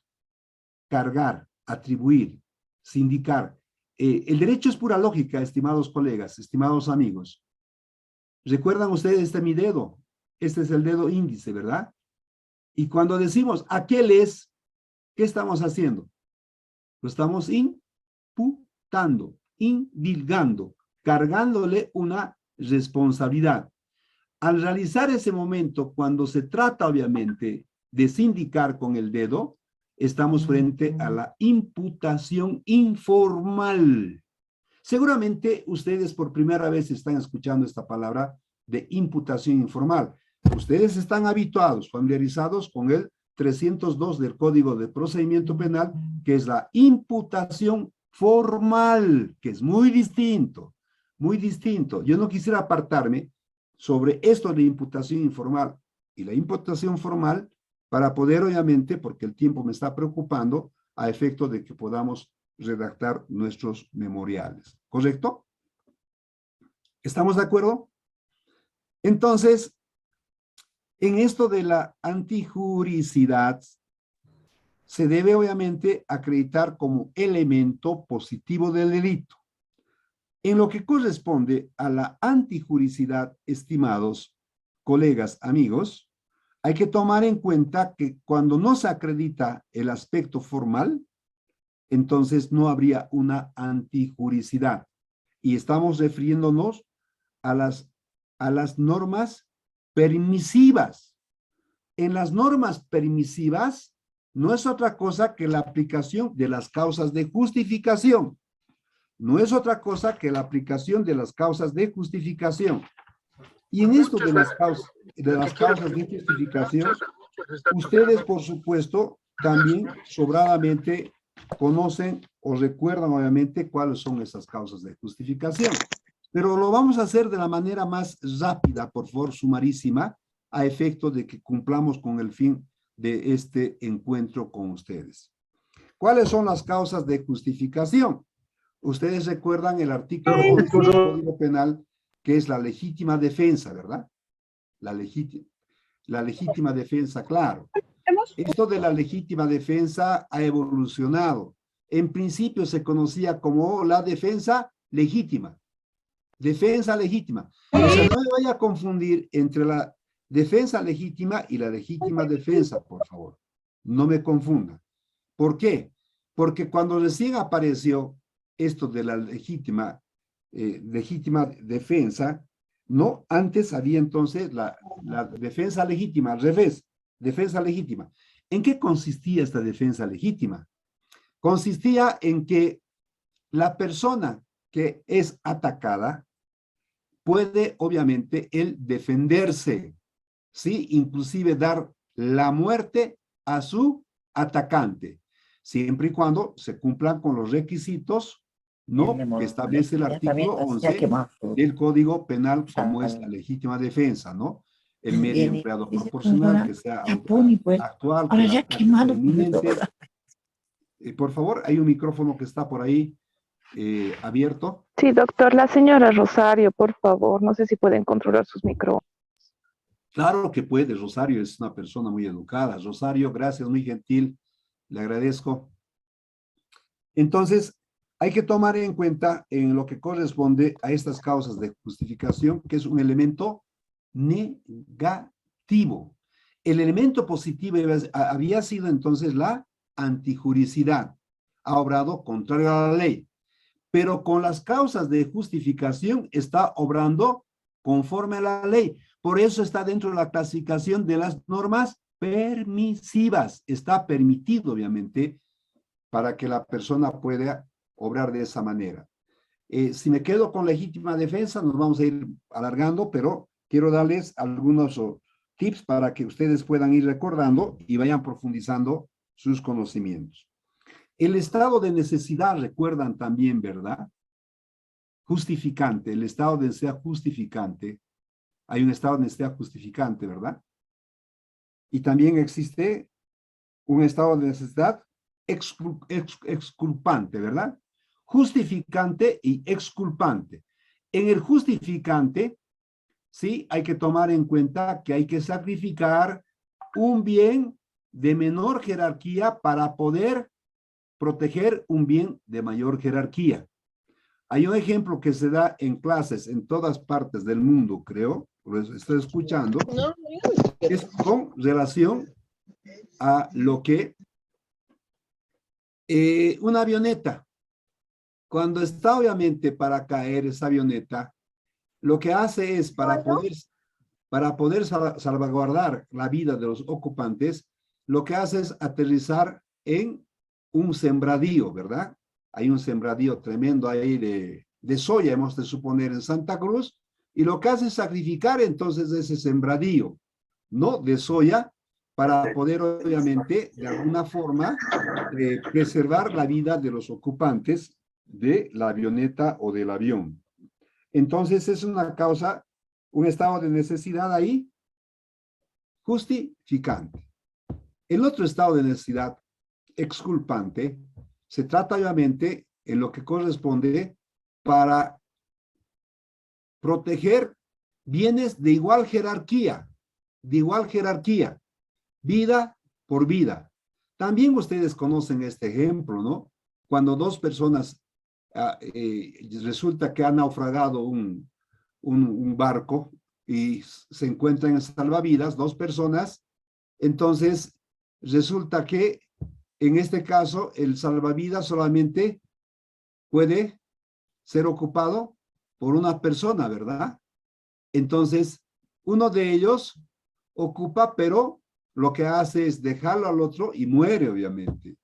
B: Cargar, atribuir, sindicar. El derecho es pura lógica, estimados colegas, estimados amigos. ¿Recuerdan ustedes este mi dedo? Este es el dedo índice, ¿verdad? Y cuando decimos aquel es, ¿qué estamos haciendo? Lo estamos imputando, indilgando, cargándole una responsabilidad. Al realizar ese momento, cuando se trata obviamente de sindicar con el dedo, estamos frente a la imputación informal. Seguramente ustedes por primera vez están escuchando esta palabra de imputación informal. Ustedes están habituados, familiarizados con el 302 del Código de Procedimiento Penal, que es la imputación formal, que es muy distinto, muy distinto. Yo no quisiera apartarme sobre esto de imputación informal y la imputación formal para poder, obviamente, porque el tiempo me está preocupando, a efecto de que podamos redactar nuestros memoriales. ¿Correcto? ¿Estamos de acuerdo? Entonces, en esto de la antijuricidad, se debe obviamente acreditar como elemento positivo del delito. En lo que corresponde a la antijuricidad, estimados colegas, amigos, hay que tomar en cuenta que cuando no se acredita el aspecto formal, entonces no habría una antijuricidad. Y estamos refiriéndonos a las normas permisivas. En las normas permisivas no es otra cosa que la aplicación de las causas de justificación. no es otra cosa que la aplicación de las causas de justificación. Y en esto de las causas de justificación, ustedes, por supuesto, también sobradamente conocen o recuerdan, obviamente, cuáles son esas causas de justificación. Pero lo vamos a hacer de la manera más rápida, por favor, sumarísima, a efecto de que cumplamos con el fin de este encuentro con ustedes. ¿Cuáles son las causas de justificación? Ustedes recuerdan el artículo 11 del Código Penal, que es la legítima defensa, ¿verdad? La legítima defensa, claro. Esto de la legítima defensa ha evolucionado. En principio se conocía como la defensa legítima. Defensa legítima. O sea, no me vaya a confundir entre la defensa legítima y la legítima defensa, por favor. No me confunda. ¿Por qué? Porque cuando recién apareció esto de la legítima defensa, no, antes había entonces la defensa legítima, al revés, defensa legítima. ¿En qué consistía esta defensa legítima? Consistía en que la persona que es atacada puede, obviamente, él defenderse, ¿sí? Inclusive dar la muerte a su atacante, siempre y cuando se cumplan con los requisitos, ¿no?, que establece el artículo 11 del Código Penal, como es la legítima defensa, ¿no? El medio empleado proporcional, que sea actual, que sea inminente. Por favor, hay un micrófono que está por ahí abierto.
D: Sí, doctor, la señora Rosario, por favor, no sé si pueden controlar sus micrófonos.
B: Claro que puede, Rosario es una persona muy educada. Rosario, gracias, muy gentil, le agradezco. Entonces, hay que tomar en cuenta en lo que corresponde a estas causas de justificación, que es un elemento negativo. El elemento positivo había sido entonces la antijuricidad, ha obrado contrario a la ley, pero con las causas de justificación está obrando conforme a la ley. Por eso está dentro de la clasificación de las normas permisivas. Está permitido, obviamente, para que la persona pueda obrar de esa manera. Si me quedo con legítima defensa, nos vamos a ir alargando, pero quiero darles algunos tips para que ustedes puedan ir recordando y vayan profundizando sus conocimientos. El estado de necesidad, recuerdan también, ¿verdad? Justificante, el estado de necesidad justificante. Hay un estado de necesidad justificante, ¿verdad? Y también existe un estado de necesidad exculpante, ¿verdad? Justificante y exculpante. En el justificante, sí, hay que tomar en cuenta que hay que sacrificar un bien de menor jerarquía para poder proteger un bien de mayor jerarquía. Hay un ejemplo que se da en clases en todas partes del mundo, creo, lo estoy escuchando, es con relación a lo que una avioneta, cuando está obviamente para caer esa avioneta, lo que hace es para poder salvaguardar la vida de los ocupantes, lo que hace es aterrizar en un sembradío, ¿verdad? Hay un sembradío tremendo ahí de soya, hemos de suponer, en Santa Cruz, y lo que hace es sacrificar entonces ese sembradío, ¿no?, de soya, para poder obviamente de alguna forma preservar la vida de los ocupantes de la avioneta o del avión. Entonces es una causa, un estado de necesidad ahí justificante. El otro estado de necesidad exculpante se trata obviamente en lo que corresponde para proteger bienes de igual jerarquía, vida por vida. También ustedes conocen este ejemplo, ¿no? Cuando dos personas resulta que ha naufragado un barco y se encuentran en salvavidas, dos personas, entonces resulta que en este caso el salvavidas solamente puede ser ocupado por una persona, ¿verdad? Entonces, uno de ellos ocupa, pero lo que hace es dejarlo al otro y muere, obviamente.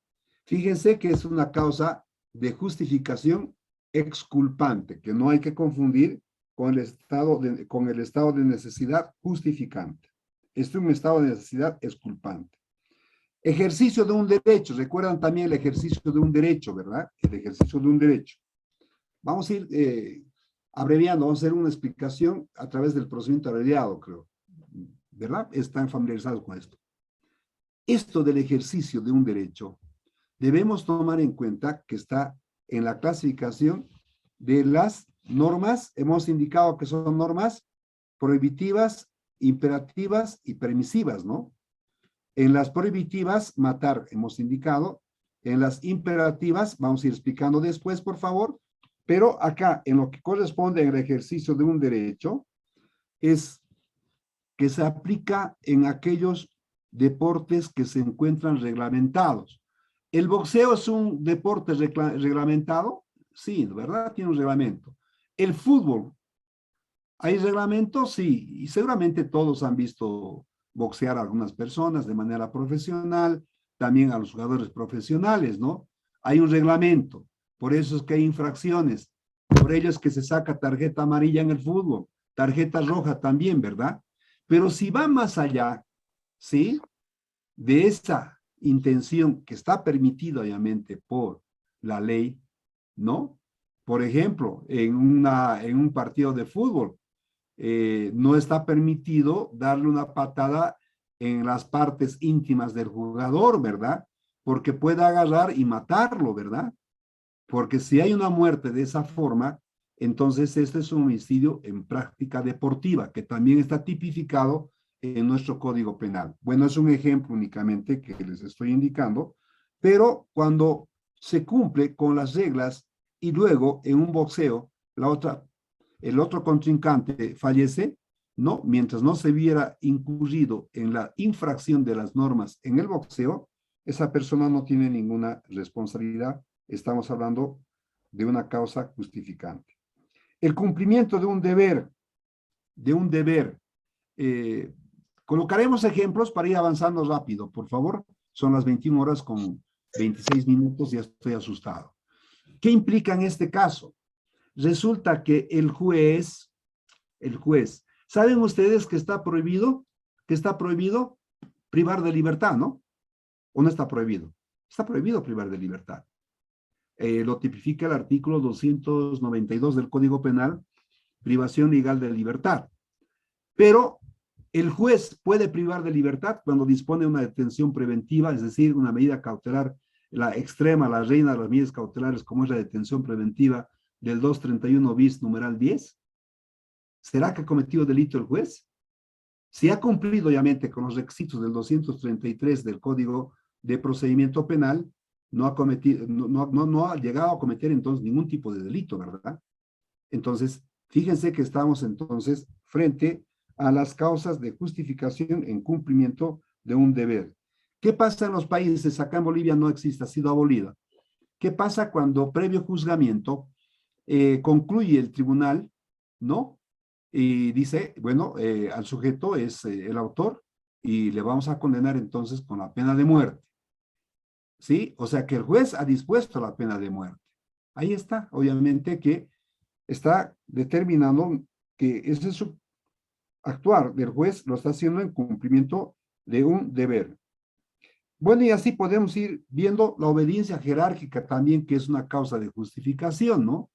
B: Fíjense que es una causa de justificación exculpante, que no hay que confundir con el estado de necesidad justificante. Este es un estado de necesidad exculpante. Ejercicio de un derecho. Recuerdan también el ejercicio de un derecho, ¿verdad? El ejercicio de un derecho. Vamos a ir abreviando, vamos a hacer una explicación a través del procedimiento abreviado, creo. ¿Verdad? Están familiarizados con esto. Esto del ejercicio de un derecho, debemos tomar en cuenta que está en la clasificación de las normas. Hemos indicado que son normas prohibitivas, imperativas y permisivas, ¿no? En las prohibitivas, matar, hemos indicado. En las imperativas, vamos a ir explicando después, por favor. Pero acá, en lo que corresponde al ejercicio de un derecho, es que se aplica en aquellos deportes que se encuentran reglamentados. ¿El boxeo es un deporte reglamentado? Sí, ¿verdad? Tiene un reglamento. ¿El fútbol? ¿Hay reglamento? Sí, y seguramente todos han visto boxear a algunas personas de manera profesional, también a los jugadores profesionales, ¿no? Hay un reglamento, por eso es que hay infracciones, por ello es que se saca tarjeta amarilla en el fútbol, tarjeta roja también, ¿verdad? Pero si va más allá, ¿sí? De esa intención que está permitida obviamente por la ley, ¿no? Por ejemplo, en un partido de fútbol, no está permitido darle una patada en las partes íntimas del jugador, ¿verdad? Porque puede agarrar y matarlo, ¿verdad? Porque si hay una muerte de esa forma, entonces este es un homicidio en práctica deportiva, que también está tipificado en nuestro Código Penal. Bueno, es un ejemplo únicamente que les estoy indicando, pero cuando se cumple con las reglas y luego en un boxeo, el otro contrincante fallece, ¿no? Mientras no se hubiera incurrido en la infracción de las normas en el boxeo, esa persona no tiene ninguna responsabilidad. Estamos hablando de una causa justificante. El cumplimiento de un deber. Colocaremos ejemplos para ir avanzando rápido, por favor. Son las 21 horas con 26 minutos, ya estoy asustado. ¿Qué implica en este caso? Resulta que el juez, ¿saben ustedes que está prohibido? Que está prohibido privar de libertad, ¿no? ¿O no está prohibido? Está prohibido privar de libertad. Lo tipifica el artículo 292 del Código Penal, privación legal de libertad. Pero el juez puede privar de libertad cuando dispone de una detención preventiva, es decir, una medida cautelar, la extrema, la reina de las medidas cautelares, como es la detención preventiva del 231 bis numeral 10. ¿Será que ha cometido delito el juez? Si ha cumplido obviamente con los requisitos del 233 del Código de Procedimiento Penal, no ha llegado a cometer entonces ningún tipo de delito, ¿verdad? Entonces, fíjense que estamos entonces frente a las causas de justificación en cumplimiento de un deber. ¿Qué pasa en los países? Acá en Bolivia no existe, ha sido abolida. ¿Qué pasa cuando previo juzgamiento concluye el tribunal, ¿no? Y dice, bueno, al sujeto es el autor y le vamos a condenar entonces con la pena de muerte. ¿Sí? O sea que el juez ha dispuesto la pena de muerte. Ahí está, obviamente que está determinando que ese es su actuar del juez, lo está haciendo en cumplimiento de un deber. Bueno, y así podemos ir viendo la obediencia jerárquica también, que es una causa de justificación, ¿no?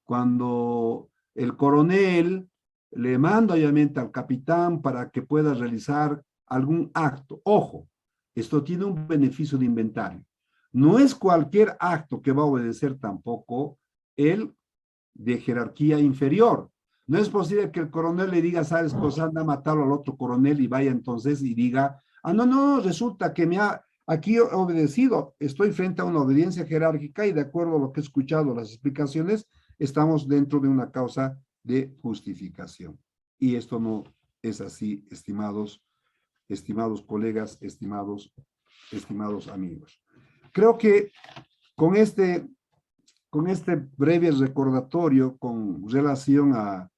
B: Cuando el coronel le manda obviamente al capitán para que pueda realizar algún acto. Ojo, esto tiene un beneficio de inventario. No es cualquier acto que va a obedecer tampoco el de jerarquía inferior. No es posible que el coronel le diga, sabes, pues anda a matarlo al otro coronel y vaya entonces y diga, no, resulta que aquí he obedecido, estoy frente a una obediencia jerárquica y de acuerdo a lo que he escuchado, las explicaciones, estamos dentro de una causa de justificación. Y esto no es así, estimados colegas, estimados amigos. Creo que con este breve recordatorio con relación a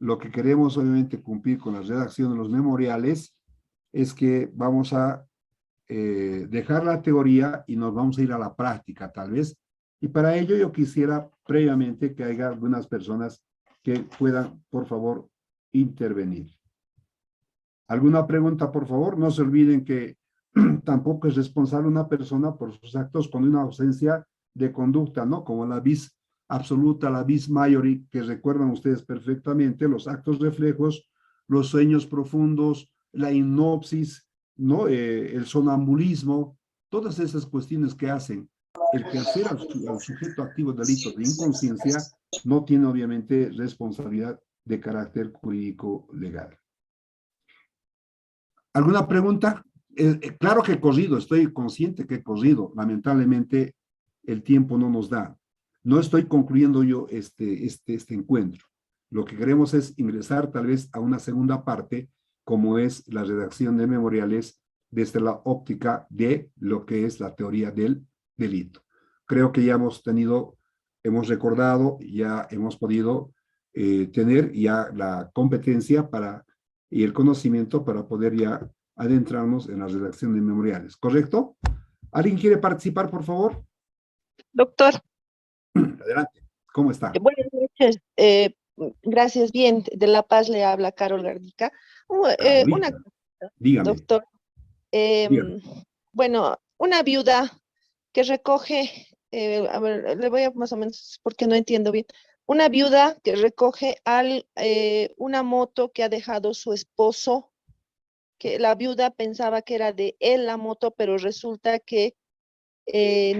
B: lo que queremos obviamente cumplir con la redacción de los memoriales, es que vamos a dejar la teoría y nos vamos a ir a la práctica, tal vez Y para ello yo quisiera previamente que haya algunas personas que puedan, por favor, intervenir. ¿Alguna pregunta, por favor? No se olviden que tampoco es responsable una persona por sus actos con una ausencia de conducta, ¿no? Como la vis absoluta, la vis maiori, que recuerdan ustedes perfectamente, los actos reflejos, los sueños profundos, la hipnosis, ¿no? El sonambulismo, todas esas cuestiones que hacen el quehacer al sujeto activo del delito de inconsciencia no tiene obviamente responsabilidad de carácter jurídico legal. ¿Alguna pregunta? Claro que he corrido, estoy consciente que he corrido. Lamentablemente, el tiempo no nos da. No estoy concluyendo yo este encuentro. Lo que queremos es ingresar tal vez a una segunda parte, como es la redacción de memoriales desde la óptica de lo que es la teoría del delito. Creo que ya hemos recordado, ya hemos podido tener ya la competencia y el conocimiento para poder ya adentrarnos en la redacción de memoriales, ¿correcto? ¿Alguien quiere participar, por favor?
E: Doctor,
B: Adelante, ¿cómo está?
E: buenas noches. Gracias, bien. De La Paz le habla Carol Garnica. Una,
B: Dígame.
E: doctor,
B: Dígame.
E: bueno, una viuda que recoge, a ver, le voy a más o menos, porque no entiendo bien. Una viuda que recoge una moto que ha dejado su esposo, que la viuda pensaba que era de él la moto, pero resulta que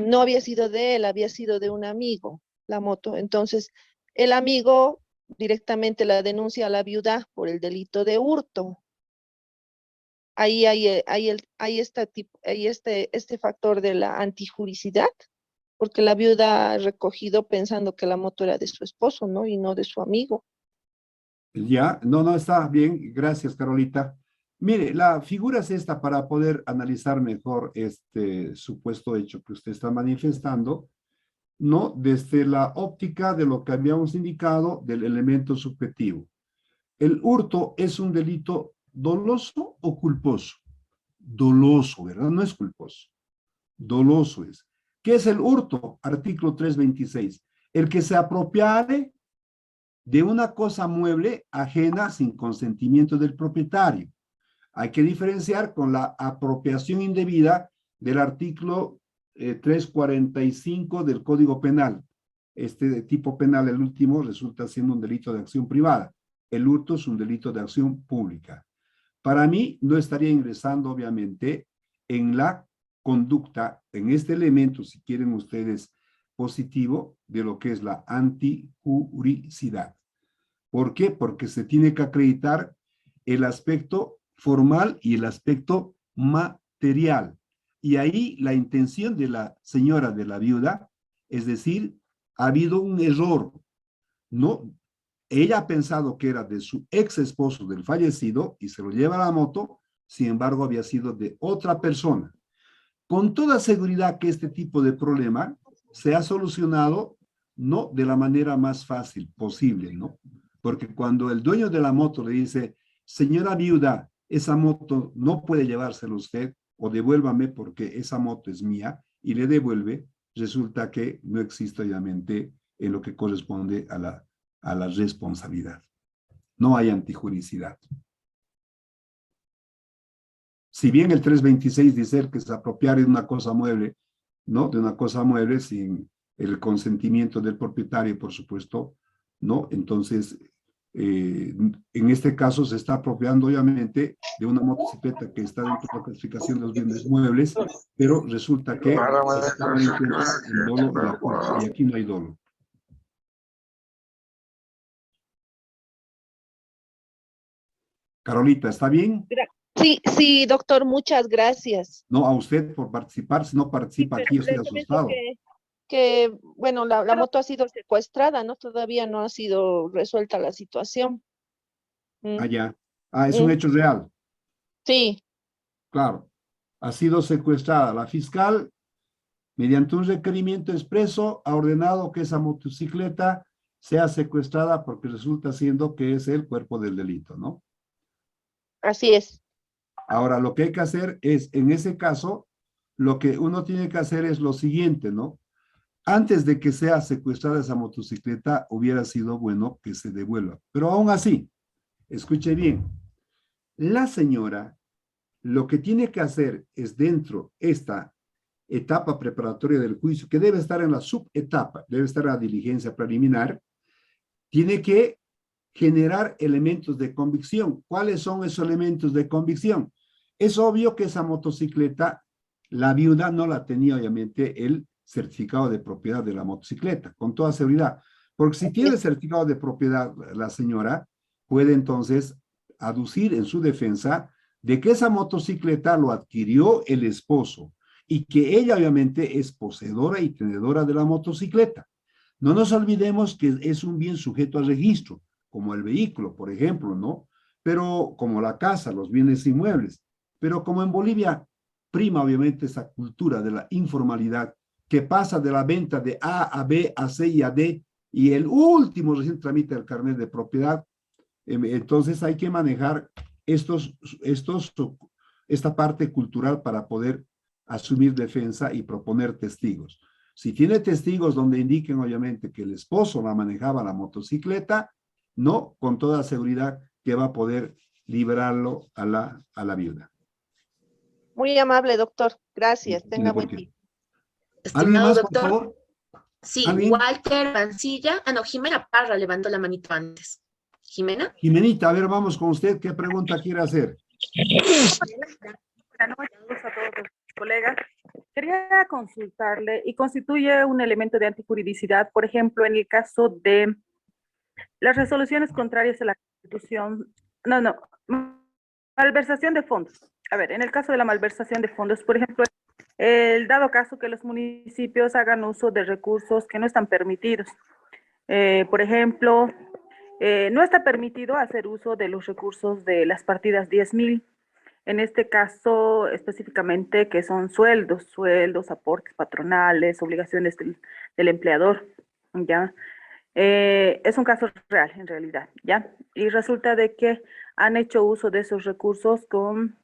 E: no había sido de él, había sido de un amigo la moto. Entonces, el amigo directamente la denuncia a la viuda por el delito de hurto. Ahí está este factor de la antijuricidad, porque la viuda ha recogido pensando que la moto era de su esposo, ¿no? Y no de su amigo.
B: Ya, no, está bien, gracias, Carolita. Mire, la figura es esta para poder analizar mejor este supuesto hecho que usted está manifestando, ¿no? Desde la óptica de lo que habíamos indicado del elemento subjetivo. ¿El hurto es un delito doloso o culposo? Doloso, ¿verdad? No es culposo. Doloso es. ¿Qué es el hurto? Artículo 326. El que se apropiare de una cosa mueble ajena sin consentimiento del propietario. Hay que diferenciar con la apropiación indebida del artículo 345 del Código Penal. Este de tipo penal, el último, resulta siendo un delito de acción privada. El hurto es un delito de acción pública. Para mí, no estaría ingresando, obviamente, en la conducta, en este elemento, si quieren ustedes, positivo de lo que es la antijuricidad. ¿Por qué? Porque se tiene que acreditar el aspecto formal y el aspecto material. Y ahí la intención de la señora, de la viuda, es decir, ha habido un error. No, ella ha pensado que era de su ex esposo, del fallecido, y se lo lleva a la moto, sin embargo había sido de otra persona. Con toda seguridad que este tipo de problema se ha solucionado no de la manera más fácil posible, ¿no? Porque cuando el dueño de la moto le dice, señora viuda, esa moto no puede llevársela usted, o devuélvame porque esa moto es mía, y le devuelve, resulta que no existe obviamente en lo que corresponde a la responsabilidad. No hay antijuricidad. Si bien el 326 dice que se apropiare de una cosa mueble, ¿no? De una cosa mueble sin el consentimiento del propietario, por supuesto, ¿no? Entonces, en este caso se está apropiando obviamente de una motocicleta que está dentro de la clasificación de los bienes muebles, pero resulta que el dolo y la culpa, y aquí no hay dolo. Carolita, ¿está bien?
E: Sí, sí, doctor, muchas gracias.
B: No, a usted por participar, si no participa
E: Sí,
B: aquí, yo
E: pero
B: estoy
E: le comento
B: asustado.
E: bueno, la moto ha sido secuestrada, ¿no? Todavía no ha sido resuelta la situación.
B: Ah, ya. Ah, es un
E: Mm,
B: hecho real.
E: sí,
B: Claro. Ha sido secuestrada. La fiscal, mediante un requerimiento expreso, ha ordenado que esa motocicleta sea secuestrada porque resulta siendo que es el cuerpo del delito, ¿no?
E: así es.
B: Ahora, lo que hay que hacer es, en ese caso, lo que uno tiene que hacer es lo siguiente, ¿no? antes de que sea secuestrada esa motocicleta, hubiera sido bueno que se devuelva. Pero aún así, escuche bien, la señora lo que tiene que hacer es dentro esta etapa preparatoria del juicio, que debe estar en la subetapa, debe estar en la diligencia preliminar, tiene que generar elementos de convicción. ¿Cuáles son esos elementos de convicción? Es obvio que esa motocicleta, la viuda no la tenía obviamente el certificado de propiedad de la motocicleta, con toda seguridad. Porque si tiene el certificado de propiedad la señora, puede entonces aducir en su defensa de que esa motocicleta lo adquirió el esposo y que ella obviamente es poseedora y tenedora de la motocicleta. No nos olvidemos que es un bien sujeto a registro, como el vehículo, por ejemplo, ¿no? Pero como la casa, los bienes inmuebles. Pero como en Bolivia prima obviamente esa cultura de la informalidad que pasa de la venta de A a B, a C y a D, y el último recién tramita el carnet de propiedad, entonces hay que manejar esta parte cultural para poder asumir defensa y proponer testigos. Si tiene testigos donde indiquen obviamente que el esposo la manejaba la motocicleta, no, con toda seguridad que va a poder librarlo a la viuda.
E: Muy amable, doctor. Gracias.
B: No
E: Tenga
B: tiene por
E: buen
B: qué.
E: día.
B: ¿Alguien
A: Estimado
B: más, por
A: doctor,
B: favor?
A: sí,
B: ¿Alguien?
A: Walter Mancilla, no, Jimena Parra levantó la manito antes. ¿Jimena?
B: Jimenita, a ver, vamos con usted. ¿Qué pregunta quiere hacer?
F: Buenas noches a todos los colegas. Quería consultarle, y constituye un elemento de antijuridicidad, por ejemplo, en el caso de las resoluciones contrarias a la Constitución, malversación de fondos. A ver, en el caso de la malversación de fondos, por ejemplo, el dado caso que los municipios hagan uso de recursos que no están permitidos. Por ejemplo, no está permitido hacer uso de los recursos de las partidas 10.000. En este caso, específicamente, que son sueldos, aportes patronales, obligaciones del empleador, ¿ya? Es un caso real, en realidad, ¿ya? Y resulta de que han hecho uso de esos recursos con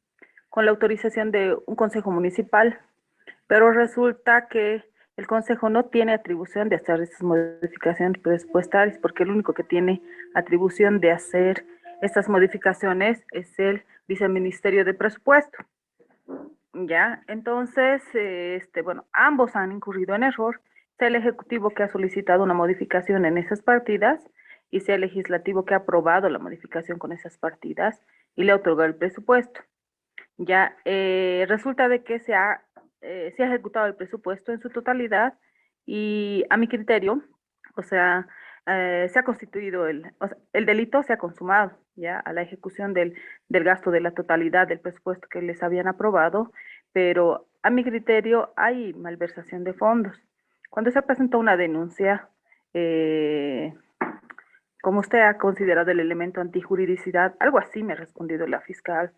F: la autorización de un consejo municipal, pero resulta que el consejo no tiene atribución de hacer esas modificaciones presupuestarias, porque el único que tiene atribución de hacer estas modificaciones es el viceministerio de presupuesto. Ya, entonces, bueno, ambos han incurrido en error, sea el ejecutivo que ha solicitado una modificación en esas partidas y sea el legislativo que ha aprobado la modificación con esas partidas y le otorgó el presupuesto. Ya, resulta de que se ha ejecutado el presupuesto en su totalidad y a mi criterio, o sea, se ha constituido el delito, se ha consumado ya a la ejecución del gasto de la totalidad del presupuesto que les habían aprobado, pero a mi criterio hay malversación de fondos. Cuando se presentó una denuncia, como usted ha considerado el elemento antijuridicidad, algo así me ha respondido la fiscal,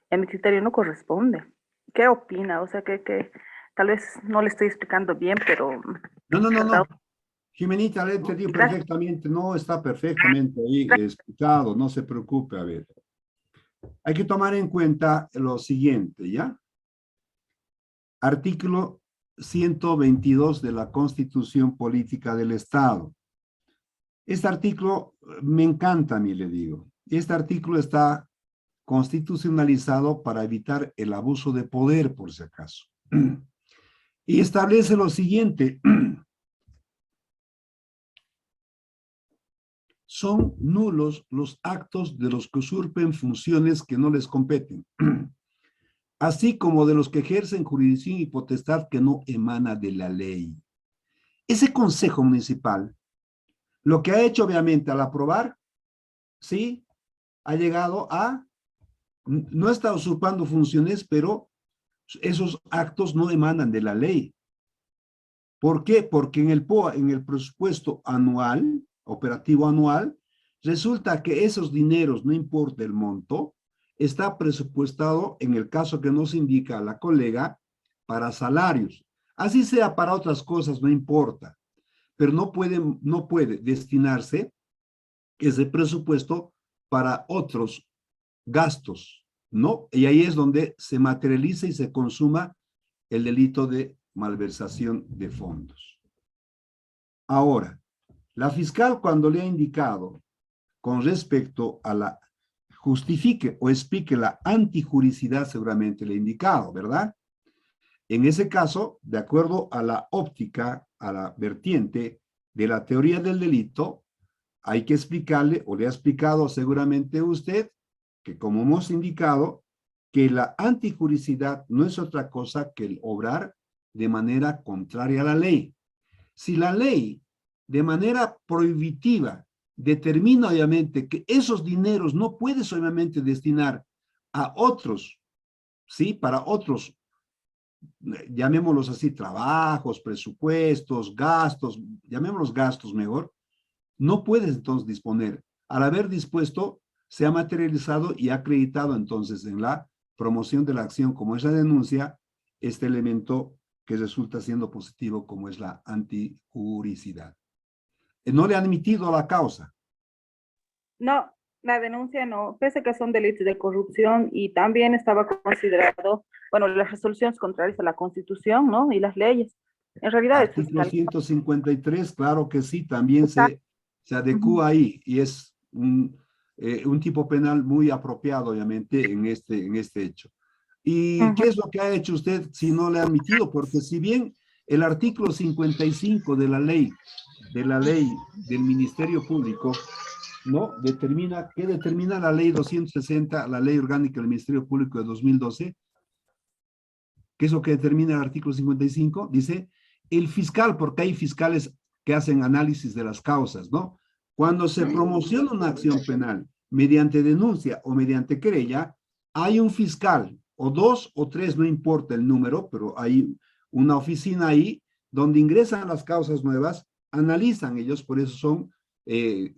F: y a mi criterio no corresponde. ¿Qué opina? O sea, que tal vez no le estoy explicando bien, pero...
B: No. Jimenita, le he entendido perfectamente. No, está perfectamente ahí explicado. No se preocupe, a ver. Hay que tomar en cuenta lo siguiente, ¿ya? Artículo 122 de la Constitución Política del Estado. Este artículo me encanta a mí, le digo. Este artículo está constitucionalizado para evitar el abuso de poder, por si acaso. Y establece lo siguiente. Son nulos los actos de los que usurpen funciones que no les competen, así como de los que ejercen jurisdicción y potestad que no emana de la ley. Ese consejo municipal, lo que ha hecho obviamente al aprobar, sí, ha llegado a, no está usurpando funciones, pero esos actos no emanan de la ley. ¿Por qué? Porque en el POA, en el presupuesto anual, operativo anual, resulta que esos dineros, no importa el monto, está presupuestado, en el caso que nos indica la colega, para salarios. Así sea para otras cosas, no importa, pero no puede destinarse ese presupuesto para otros gastos, ¿no? Y ahí es donde se materializa y se consuma el delito de malversación de fondos. Ahora, la fiscal cuando le ha indicado con respecto a la justifique o explique la antijuricidad, seguramente le ha indicado, ¿verdad? En ese caso, de acuerdo a la óptica, a la vertiente de la teoría del delito, hay que explicarle, o le ha explicado seguramente usted, que como hemos indicado, que la antijuricidad no es otra cosa que el obrar de manera contraria a la ley. Si la ley, de manera prohibitiva, determina obviamente que esos dineros no puedes obviamente destinar a otros, ¿sí? Para otros, llamémoslos así, trabajos, presupuestos, gastos, llamémoslos gastos mejor, no puedes entonces disponer. Al haber dispuesto, se ha materializado y ha acreditado entonces en la promoción de la acción, como es la denuncia, este elemento que resulta siendo positivo, como es la antijuricidad. No le han admitido la causa.
F: No, la denuncia no, pese a que son delitos de corrupción y también estaba considerado, bueno, las resoluciones contrarias a la Constitución, ¿no? Y las leyes. En realidad es
B: Artículo
F: fiscal.
B: 153, claro que sí, también se adecua ahí y es un tipo penal muy apropiado, obviamente, en este hecho. ¿Y qué es lo que ha hecho usted si no le ha admitido? Porque si bien el artículo 55 de la ley del Ministerio Público, ¿no? ¿Qué determina la ley 260, la ley orgánica del Ministerio Público de 2012? ¿Qué es lo que determina el artículo 55? Dice, el fiscal, porque hay fiscales que hacen análisis de las causas, ¿no? Cuando se promociona una acción penal mediante denuncia o mediante querella, hay un fiscal, o dos o tres, no importa el número, pero hay una oficina ahí donde ingresan las causas nuevas, analizan ellos, por eso son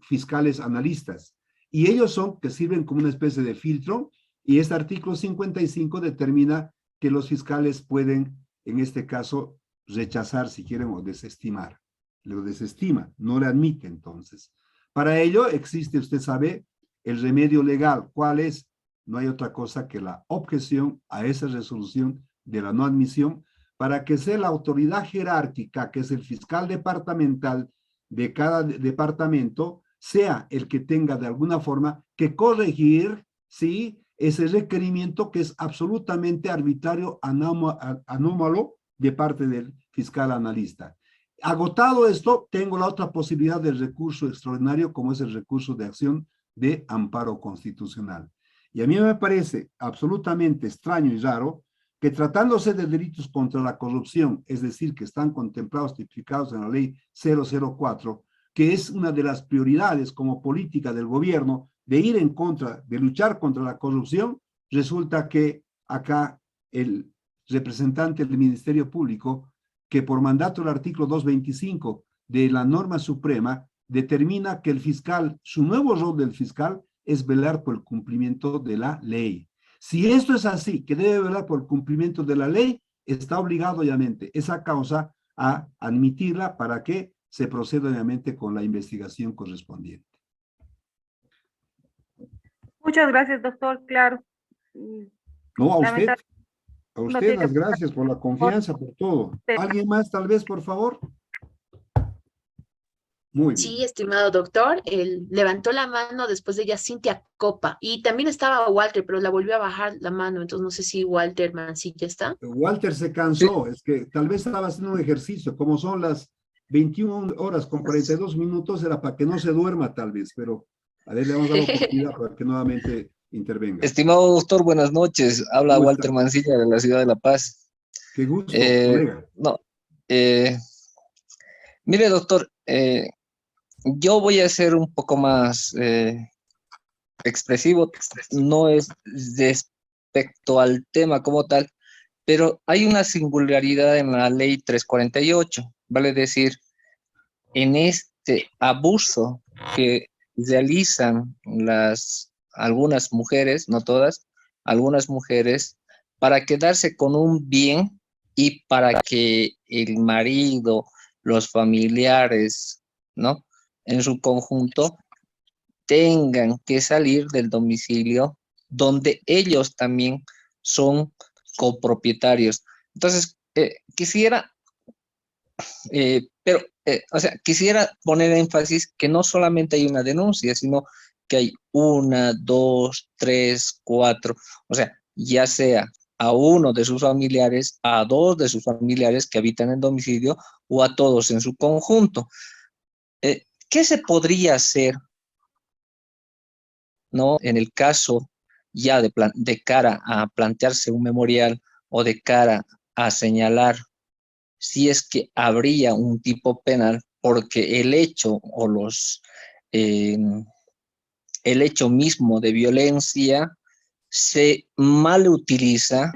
B: fiscales analistas. Y ellos son que sirven como una especie de filtro, y este artículo 55 determina que los fiscales pueden, en este caso, rechazar, si quieren, o desestimar. Lo desestima, no le admite entonces. Para ello existe, usted sabe, el remedio legal. ¿Cuál es? No hay otra cosa que la objeción a esa resolución de la no admisión para que sea la autoridad jerárquica, que es el fiscal departamental de cada departamento, sea el que tenga de alguna forma que corregir, ¿sí?, ese requerimiento que es absolutamente arbitrario, anómalo de parte del fiscal analista. Agotado esto, tengo la otra posibilidad del recurso extraordinario, como es el recurso de acción de amparo constitucional. Y a mí me parece absolutamente extraño y raro que tratándose de delitos contra la corrupción, es decir, que están contemplados, tipificados en la ley 004, que es una de las prioridades como política del gobierno, de ir en contra, de luchar contra la corrupción, resulta que acá el representante del Ministerio Público, que por mandato del artículo 225 de la norma suprema, determina que el fiscal, su nuevo rol del fiscal es velar por el cumplimiento de la ley. Si esto es así, que debe velar por el cumplimiento de la ley, está obligado obviamente esa causa a admitirla para que se proceda obviamente con la investigación correspondiente.
F: Muchas gracias, doctor, claro.
B: No, a usted,
F: Lamentable- no tiene
B: las gracias por la confianza, por todo. ¿Alguien más tal vez, por favor? Muy bien.
A: Sí, estimado doctor, él levantó la mano después de ella Cintia Copa y también estaba Walter, pero la volvió a bajar la mano, entonces no sé si Walter Mancilla está.
B: Walter se cansó, es que tal vez estaba haciendo un ejercicio, como son las 21 horas con 42 minutos, era para que no se duerma tal vez, pero a ver, le vamos a dar la oportunidad para que nuevamente intervenga.
G: Estimado doctor, buenas noches. Habla
B: ¿Cómo
G: Walter
B: está?
G: Mancilla de la ciudad de La Paz.
B: Qué gusto, colega.
G: No, mire, doctor, yo voy a ser un poco más expresivo, no es respecto al tema como tal, pero hay una singularidad en la ley 348, vale decir, en este abuso que realizan algunas mujeres, no todas, algunas mujeres, para quedarse con un bien y para que el marido, los familiares, ¿no?, en su conjunto, tengan que salir del domicilio donde ellos también son copropietarios. Entonces, quisiera Pero, o sea, quisiera poner énfasis que no solamente hay una denuncia, sino que hay 1, 2, 3, 4, o sea, ya sea a uno de sus familiares, a 2 de sus familiares que habitan en domicilio o a todos en su conjunto. ¿Qué se podría hacer, ¿no? En el caso ya de cara a plantearse un memorial o de cara a señalar si es que habría un tipo penal, porque el hecho o el hecho mismo de violencia se mal utiliza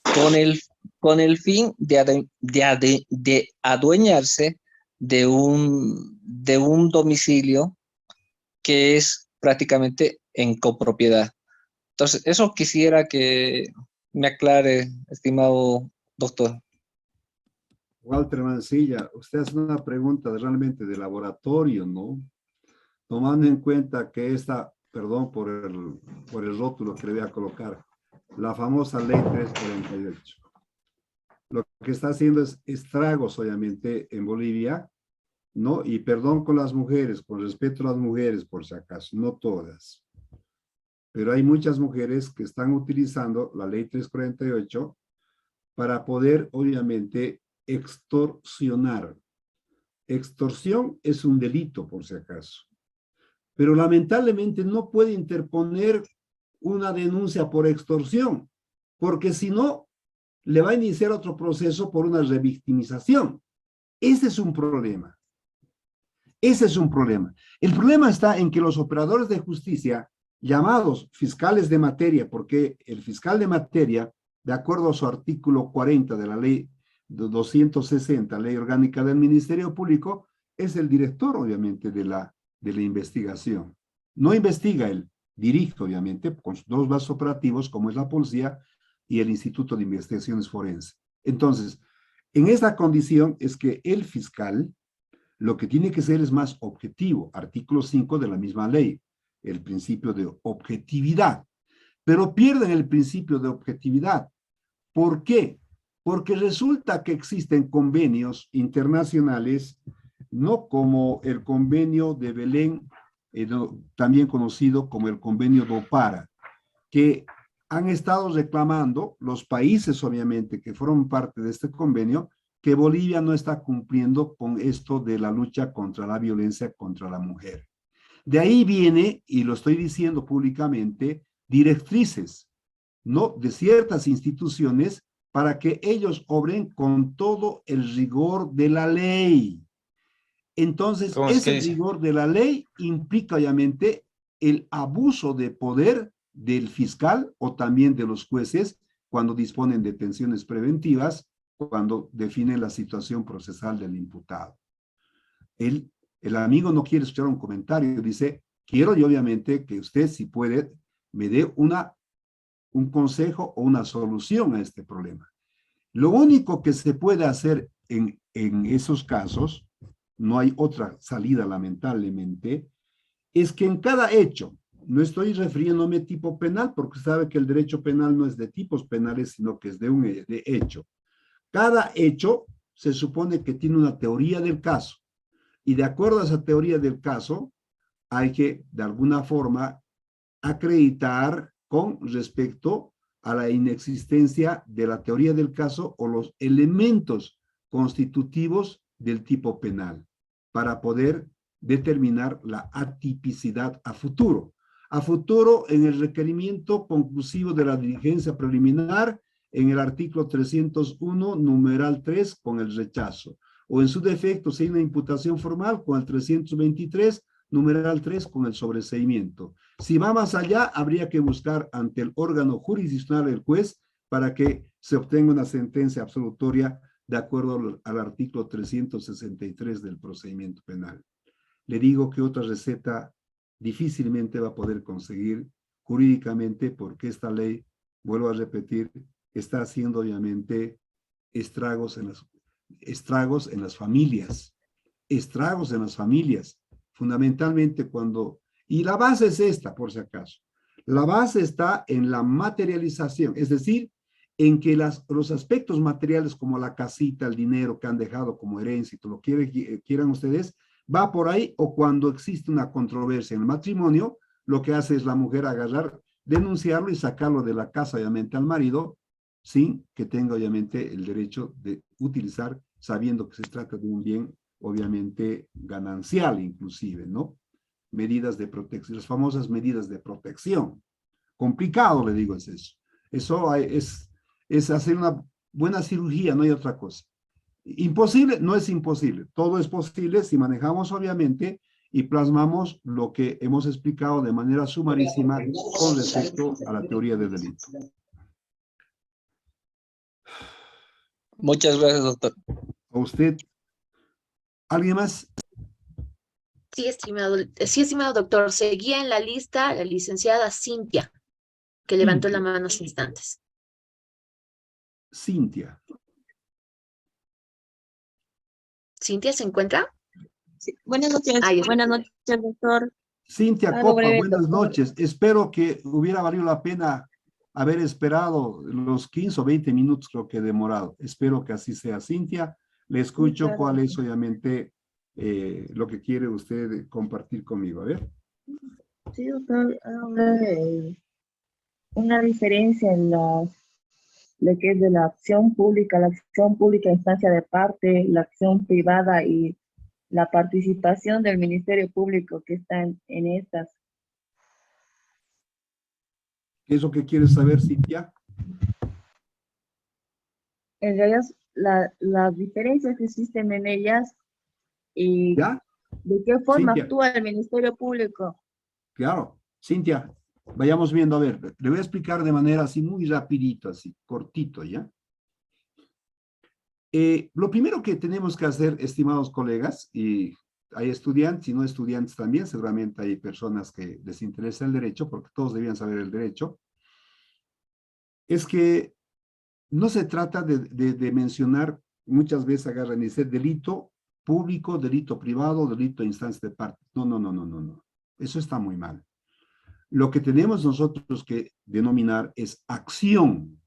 G: con el fin de adueñarse de un domicilio que es prácticamente en copropiedad. Entonces, eso quisiera que me aclare, estimado doctor.
B: Walter Mancilla, usted hace una pregunta realmente de laboratorio, ¿no? Tomando en cuenta que esta, perdón por el rótulo que le voy a colocar, la famosa ley 348. Lo que está haciendo es estragos, obviamente, en Bolivia, ¿no? Y perdón con las mujeres, con respeto a las mujeres, por si acaso, no todas. Pero hay muchas mujeres que están utilizando la ley 348 para poder, obviamente, extorsionar. Extorsión es un delito, por si acaso. Pero lamentablemente no puede interponer una denuncia por extorsión, porque si no, le va a iniciar otro proceso por una revictimización. Ese es un problema. Ese es un problema. El problema está en que los operadores de justicia, llamados fiscales de materia, porque el fiscal de materia, de acuerdo a su artículo 40 de la ley 260, ley orgánica del Ministerio Público, es el director, obviamente, de la investigación. No investiga él, dirige, obviamente, con sus dos bases operativos, como es la policía y el Instituto de Investigaciones Forenses. Entonces, en esta condición es que el fiscal lo que tiene que ser es más objetivo, artículo 5 de la misma ley, el principio de objetividad. Pero pierden el principio de objetividad. ¿Por qué? Porque resulta que existen convenios internacionales, no como el convenio de Belén, también conocido como el convenio de Opara, que han estado reclamando los países, obviamente, que fueron parte de este convenio, que Bolivia no está cumpliendo con esto de la lucha contra la violencia contra la mujer. De ahí viene, y lo estoy diciendo públicamente, directrices, ¿no?, de ciertas instituciones para que ellos obren con todo el rigor de la ley. Entonces, ese rigor de la ley implica obviamente el abuso de poder del fiscal o también de los jueces cuando disponen de detenciones preventivas, cuando definen la situación procesal del imputado. El amigo no quiere escuchar un comentario, dice, quiero yo obviamente que usted, si puede, me dé un consejo o una solución a este problema. Lo único que se puede hacer en esos casos, no hay otra salida lamentablemente, es que en cada hecho, no estoy refiriéndome tipo penal, porque sabe que el derecho penal no es de tipos penales, sino que es de hecho. Cada hecho se supone que tiene una teoría del caso, y de acuerdo a esa teoría del caso, hay que, de alguna forma, acreditar con respecto a la inexistencia de la teoría del caso o los elementos constitutivos del tipo penal, para poder determinar la atipicidad a futuro. A futuro, en el requerimiento conclusivo de la diligencia preliminar, en el artículo 301, numeral 3, con el rechazo. O en su defecto, si hay una imputación formal, con el 323, numeral 3, con el sobreseimiento. Si va más allá, habría que buscar ante el órgano jurisdiccional del juez para que se obtenga una sentencia absolutoria de acuerdo al artículo 363 del procedimiento penal. Le digo que otra receta difícilmente va a poder conseguir jurídicamente, porque esta ley, vuelvo a repetir, está haciendo obviamente estragos en las familias, fundamentalmente cuando, y la base es esta, por si acaso, la base está en la materialización, es decir, en que los aspectos materiales como la casita, el dinero que han dejado como herencia, y todo lo que quieran ustedes, va por ahí, o cuando existe una controversia en el matrimonio, lo que hace es la mujer agarrar, denunciarlo y sacarlo de la casa, obviamente, al marido, sin que tenga, obviamente, el derecho de utilizar, sabiendo que se trata de un bien, obviamente, ganancial, inclusive, ¿no? Medidas de protección, las famosas medidas de protección. Complicado, le digo, es eso. Eso es hacer una buena cirugía, no hay otra cosa. Imposible, no es imposible. Todo es posible si manejamos, obviamente, y plasmamos lo que hemos explicado de manera sumarísima con respecto a la teoría del delito.
G: Muchas gracias, doctor.
B: ¿A usted? ¿Alguien más?
A: Sí, estimado doctor. Seguía en la lista la licenciada Cintia, que levantó la mano hace instantes.
B: Cintia.
A: ¿Cintia se encuentra?
H: Sí. Buenas noches, doctor.
B: Cintia
H: Algo
B: Copa,
H: breve,
B: buenas
H: doctor.
B: noches. Espero que hubiera valido la pena haber esperado los 15 o 20 minutos creo que he demorado. Espero que así sea. Cintia, le escucho
H: claro.
B: cuál es obviamente lo que quiere usted compartir conmigo. A ver.
H: Sí, doctor, habla de una diferencia en lo que es de la acción pública a instancia de parte, la acción privada y la participación del Ministerio Público que está en estas.
B: ¿Qué es lo que quieres saber, Cintia?
H: En realidad, las diferencias que existen en ellas y
B: ¿Ya?
H: de qué forma
B: Cintia.
H: actúa el Ministerio Público.
B: Claro. Cintia, vayamos viendo. A ver, le voy a explicar de manera así muy rapidito, así, cortito, ¿ya? Lo primero que tenemos que hacer, estimados colegas, y hay estudiantes y no estudiantes también, seguramente hay personas que les interesa el derecho, porque todos debían saber el derecho, es que no se trata de mencionar, muchas veces agarran y dicen delito público, delito privado, delito de instancia de parte. No, no, no, no, no, no. Eso está muy mal. Lo que tenemos nosotros que denominar es acción.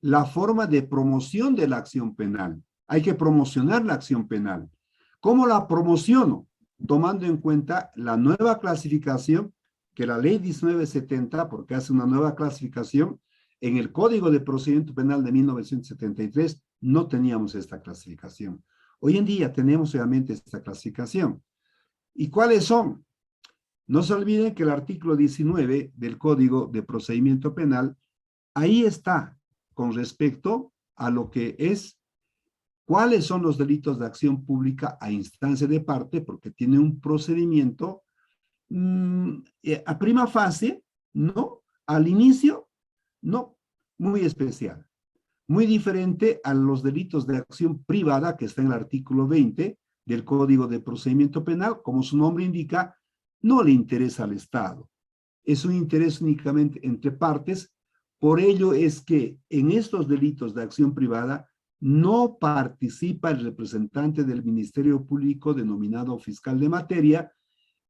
B: La forma de promoción de la acción penal. Hay que promocionar la acción penal. ¿Cómo la promociono? Tomando en cuenta la nueva clasificación que la ley 1970, porque hace una nueva clasificación, en el Código de Procedimiento Penal de 1973 no teníamos esta clasificación. Hoy en día tenemos obviamente esta clasificación. ¿Y cuáles son? No se olviden que el artículo 19 del Código de Procedimiento Penal, ahí está con respecto a lo que es cuáles son los delitos de acción pública a instancia de parte, porque tiene un procedimiento a prima fase, ¿no? Al inicio, no, muy especial. Muy diferente a los delitos de acción privada que está en el artículo 20 del Código de Procedimiento Penal, como su nombre indica, no le interesa al Estado. Es un interés únicamente entre partes. Por ello es que en estos delitos de acción privada no participa el representante del Ministerio Público denominado fiscal de materia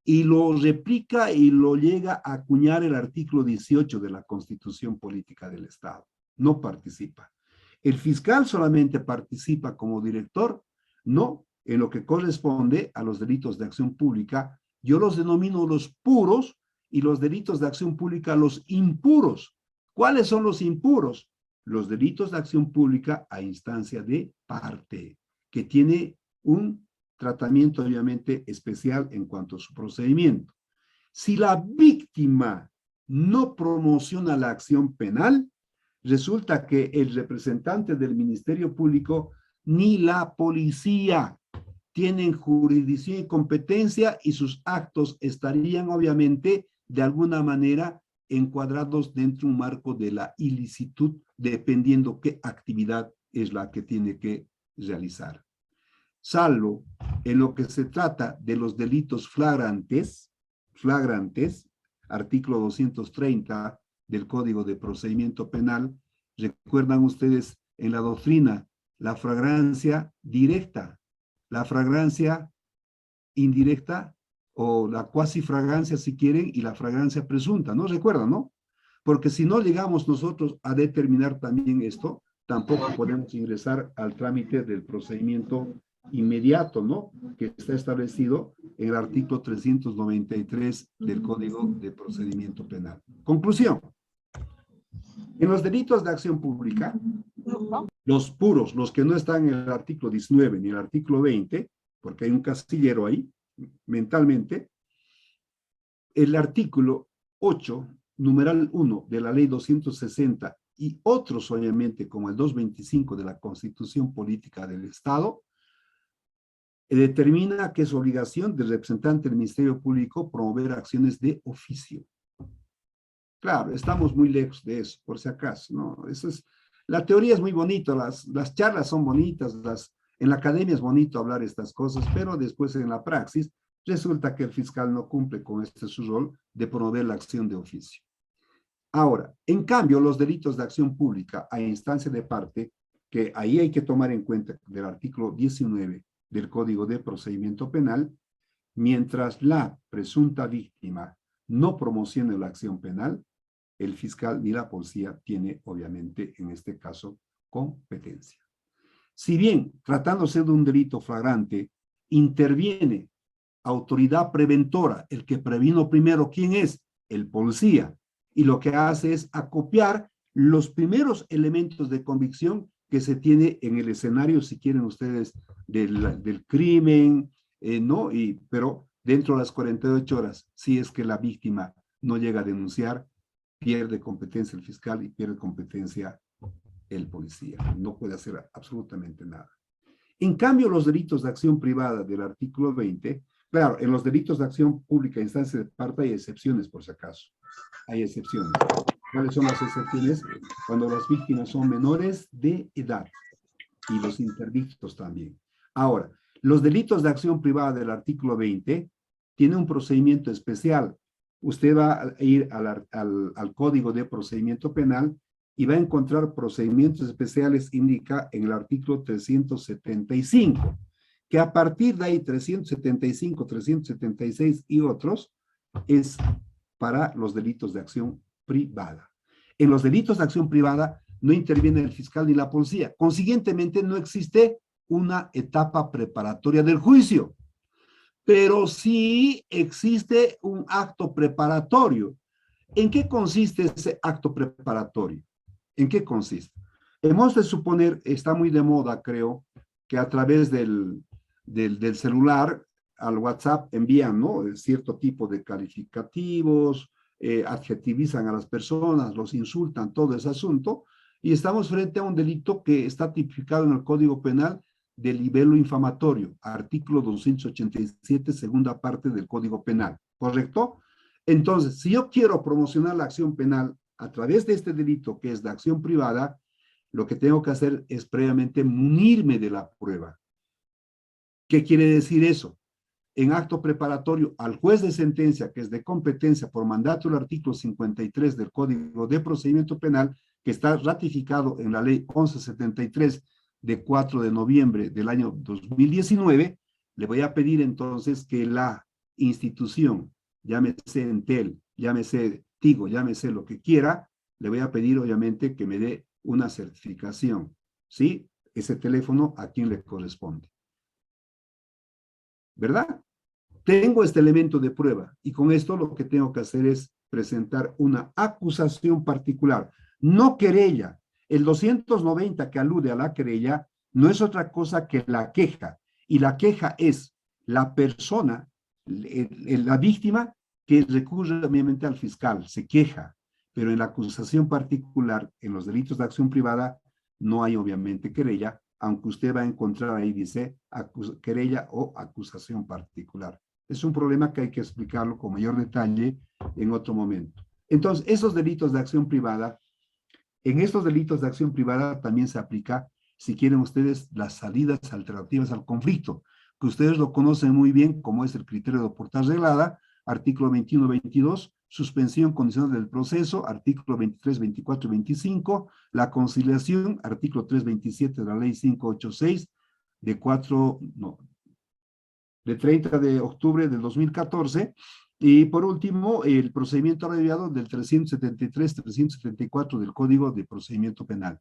B: y lo replica y lo llega a acuñar el artículo 18 de la Constitución Política del Estado. No participa. El fiscal solamente participa como director, no en lo que corresponde a los delitos de acción pública. Yo los denomino los puros y los delitos de acción pública los impuros. ¿Cuáles son los impuros? Los delitos de acción pública a instancia de parte, que tiene un tratamiento obviamente especial en cuanto a su procedimiento. Si la víctima no promociona la acción penal, resulta que el representante del Ministerio Público ni la policía tienen jurisdicción y competencia y sus actos estarían obviamente de alguna manera encuadrados dentro de un marco de la ilicitud, dependiendo qué actividad es la que tiene que realizar. Salvo en lo que se trata de los delitos flagrantes, artículo 230 del Código de Procedimiento Penal, recuerdan ustedes en la doctrina la flagrancia directa, la flagrancia indirecta o la cuasi flagrancia si quieren y la flagrancia presunta, ¿no? ¿Recuerdan, no? porque si no llegamos nosotros a determinar también esto, tampoco podemos ingresar al trámite del procedimiento inmediato, ¿no? Que está establecido en el artículo 393 del Código de Procedimiento Penal. Conclusión. En los delitos de acción pública, los puros, los que no están en el artículo 19 ni el artículo 20, porque hay un casillero ahí, mentalmente, el artículo 8, numeral 1 de la ley 260 y otros, obviamente, como el 225 de la Constitución Política del Estado, determina que es obligación del representante del Ministerio Público promover acciones de oficio. Claro, estamos muy lejos de eso, por si acaso, ¿no? Eso es, la teoría es muy bonita, las charlas son bonitas, en la academia es bonito hablar estas cosas, pero después en la praxis resulta que el fiscal no cumple con su rol de promover la acción de oficio. Ahora, en cambio, los delitos de acción pública a instancia de parte, que ahí hay que tomar en cuenta del artículo 19 del Código de Procedimiento Penal, mientras la presunta víctima no promocione la acción penal, el fiscal ni la policía tiene, obviamente, en este caso, competencia. Si bien, tratándose de un delito flagrante, interviene autoridad preventora, el que previno primero, ¿quién es? El policía. Y lo que hace es acopiar los primeros elementos de convicción que se tiene en el escenario, si quieren ustedes, del crimen, ¿no? Pero dentro de las 48 horas, si es que la víctima no llega a denunciar, pierde competencia el fiscal y pierde competencia el policía. No puede hacer absolutamente nada. En cambio, los delitos de acción privada del artículo 20, claro, en los delitos de acción pública, instancia de parte, hay excepciones, por si acaso. Hay excepciones. ¿Cuáles son las excepciones? Cuando las víctimas son menores de edad y los interdictos también. Ahora, los delitos de acción privada del artículo 20 tienen un procedimiento especial. Usted va a ir al Código de Procedimiento Penal y va a encontrar procedimientos especiales, indica en el artículo 375, que a partir de ahí 375, 376 y otros es para los delitos de acción privada. En los delitos de acción privada no interviene el fiscal ni la policía. Consiguientemente, no existe una etapa preparatoria del juicio, pero sí existe un acto preparatorio. ¿En qué consiste ese acto preparatorio? ¿En qué consiste? Hemos de suponer, está muy de moda, creo, que a través del celular al WhatsApp envían, ¿no?, cierto tipo de calificativos, adjetivizan a las personas, los insultan, todo ese asunto, y estamos frente a un delito que está tipificado en el Código Penal de libelo infamatorio, artículo 287, segunda parte del Código Penal, ¿correcto? Entonces, si yo quiero promocionar la acción penal a través de este delito que es de acción privada, lo que tengo que hacer es previamente munirme de la prueba. ¿Qué quiere decir eso? En acto preparatorio al juez de sentencia, que es de competencia por mandato del artículo 53 del Código de Procedimiento Penal, que está ratificado en la ley 1173 de 4 de noviembre del año 2019, le voy a pedir entonces que la institución, llámese Entel, llámese Tigo, llámese lo que quiera, le voy a pedir obviamente que me dé una certificación, ¿sí? Ese teléfono a quien le corresponde. ¿Verdad? Tengo este elemento de prueba y con esto lo que tengo que hacer es presentar una acusación particular, no querella. El 290 que alude a la querella no es otra cosa que la queja, y la queja es la persona, la víctima, que recurre obviamente al fiscal, se queja, pero en la acusación particular, en los delitos de acción privada, no hay obviamente querella, aunque usted va a encontrar ahí, dice, querella o acusación particular. Es un problema que hay que explicarlo con mayor detalle en otro momento. Entonces, esos delitos de acción privada, en estos delitos de acción privada también se aplica, si quieren ustedes, las salidas alternativas al conflicto, que ustedes lo conocen muy bien, como es el criterio de oportunidad reglada, artículo 21-22, suspensión condicional del proceso, artículo 23, 24 y 25, la conciliación, artículo 327 de la ley 586, de 30 de octubre del 2014, Y por último, el procedimiento abreviado del 373-374 del Código de Procedimiento Penal.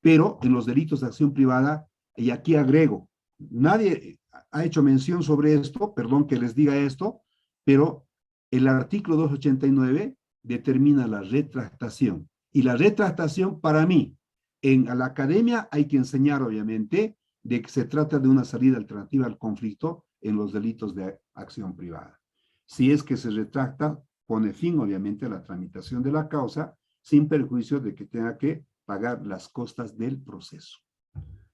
B: Pero en los delitos de acción privada, y aquí agrego, nadie ha hecho mención sobre esto, perdón que les diga esto, pero el artículo 289 determina la retractación. Y la retractación para mí, en la academia hay que enseñar obviamente de que se trata de una salida alternativa al conflicto en los delitos de acción privada. Si es que se retracta, pone fin obviamente a la tramitación de la causa sin perjuicio de que tenga que pagar las costas del proceso.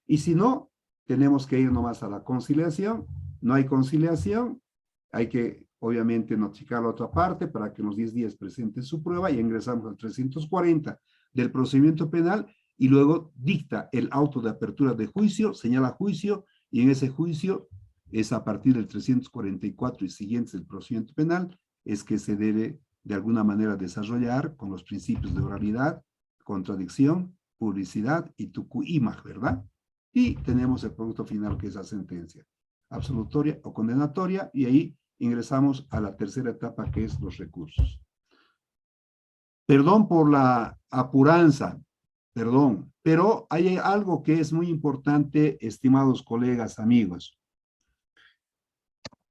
B: Y si no, tenemos que ir nomás a la conciliación. No hay conciliación, hay que obviamente notificar a la otra parte para que en los 10 días presente su prueba y ingresamos al 340 del procedimiento penal y luego dicta el auto de apertura de juicio, señala juicio y en ese juicio es a partir del 344 y siguientes del procedimiento penal es que se debe de alguna manera desarrollar con los principios de oralidad, contradicción, publicidad y tucuimaj, ¿verdad? Y tenemos el producto final que es la sentencia absolutoria o condenatoria y ahí ingresamos a la tercera etapa que es los recursos. Perdón por la apuranza, perdón, pero hay algo que es muy importante, estimados colegas, amigos.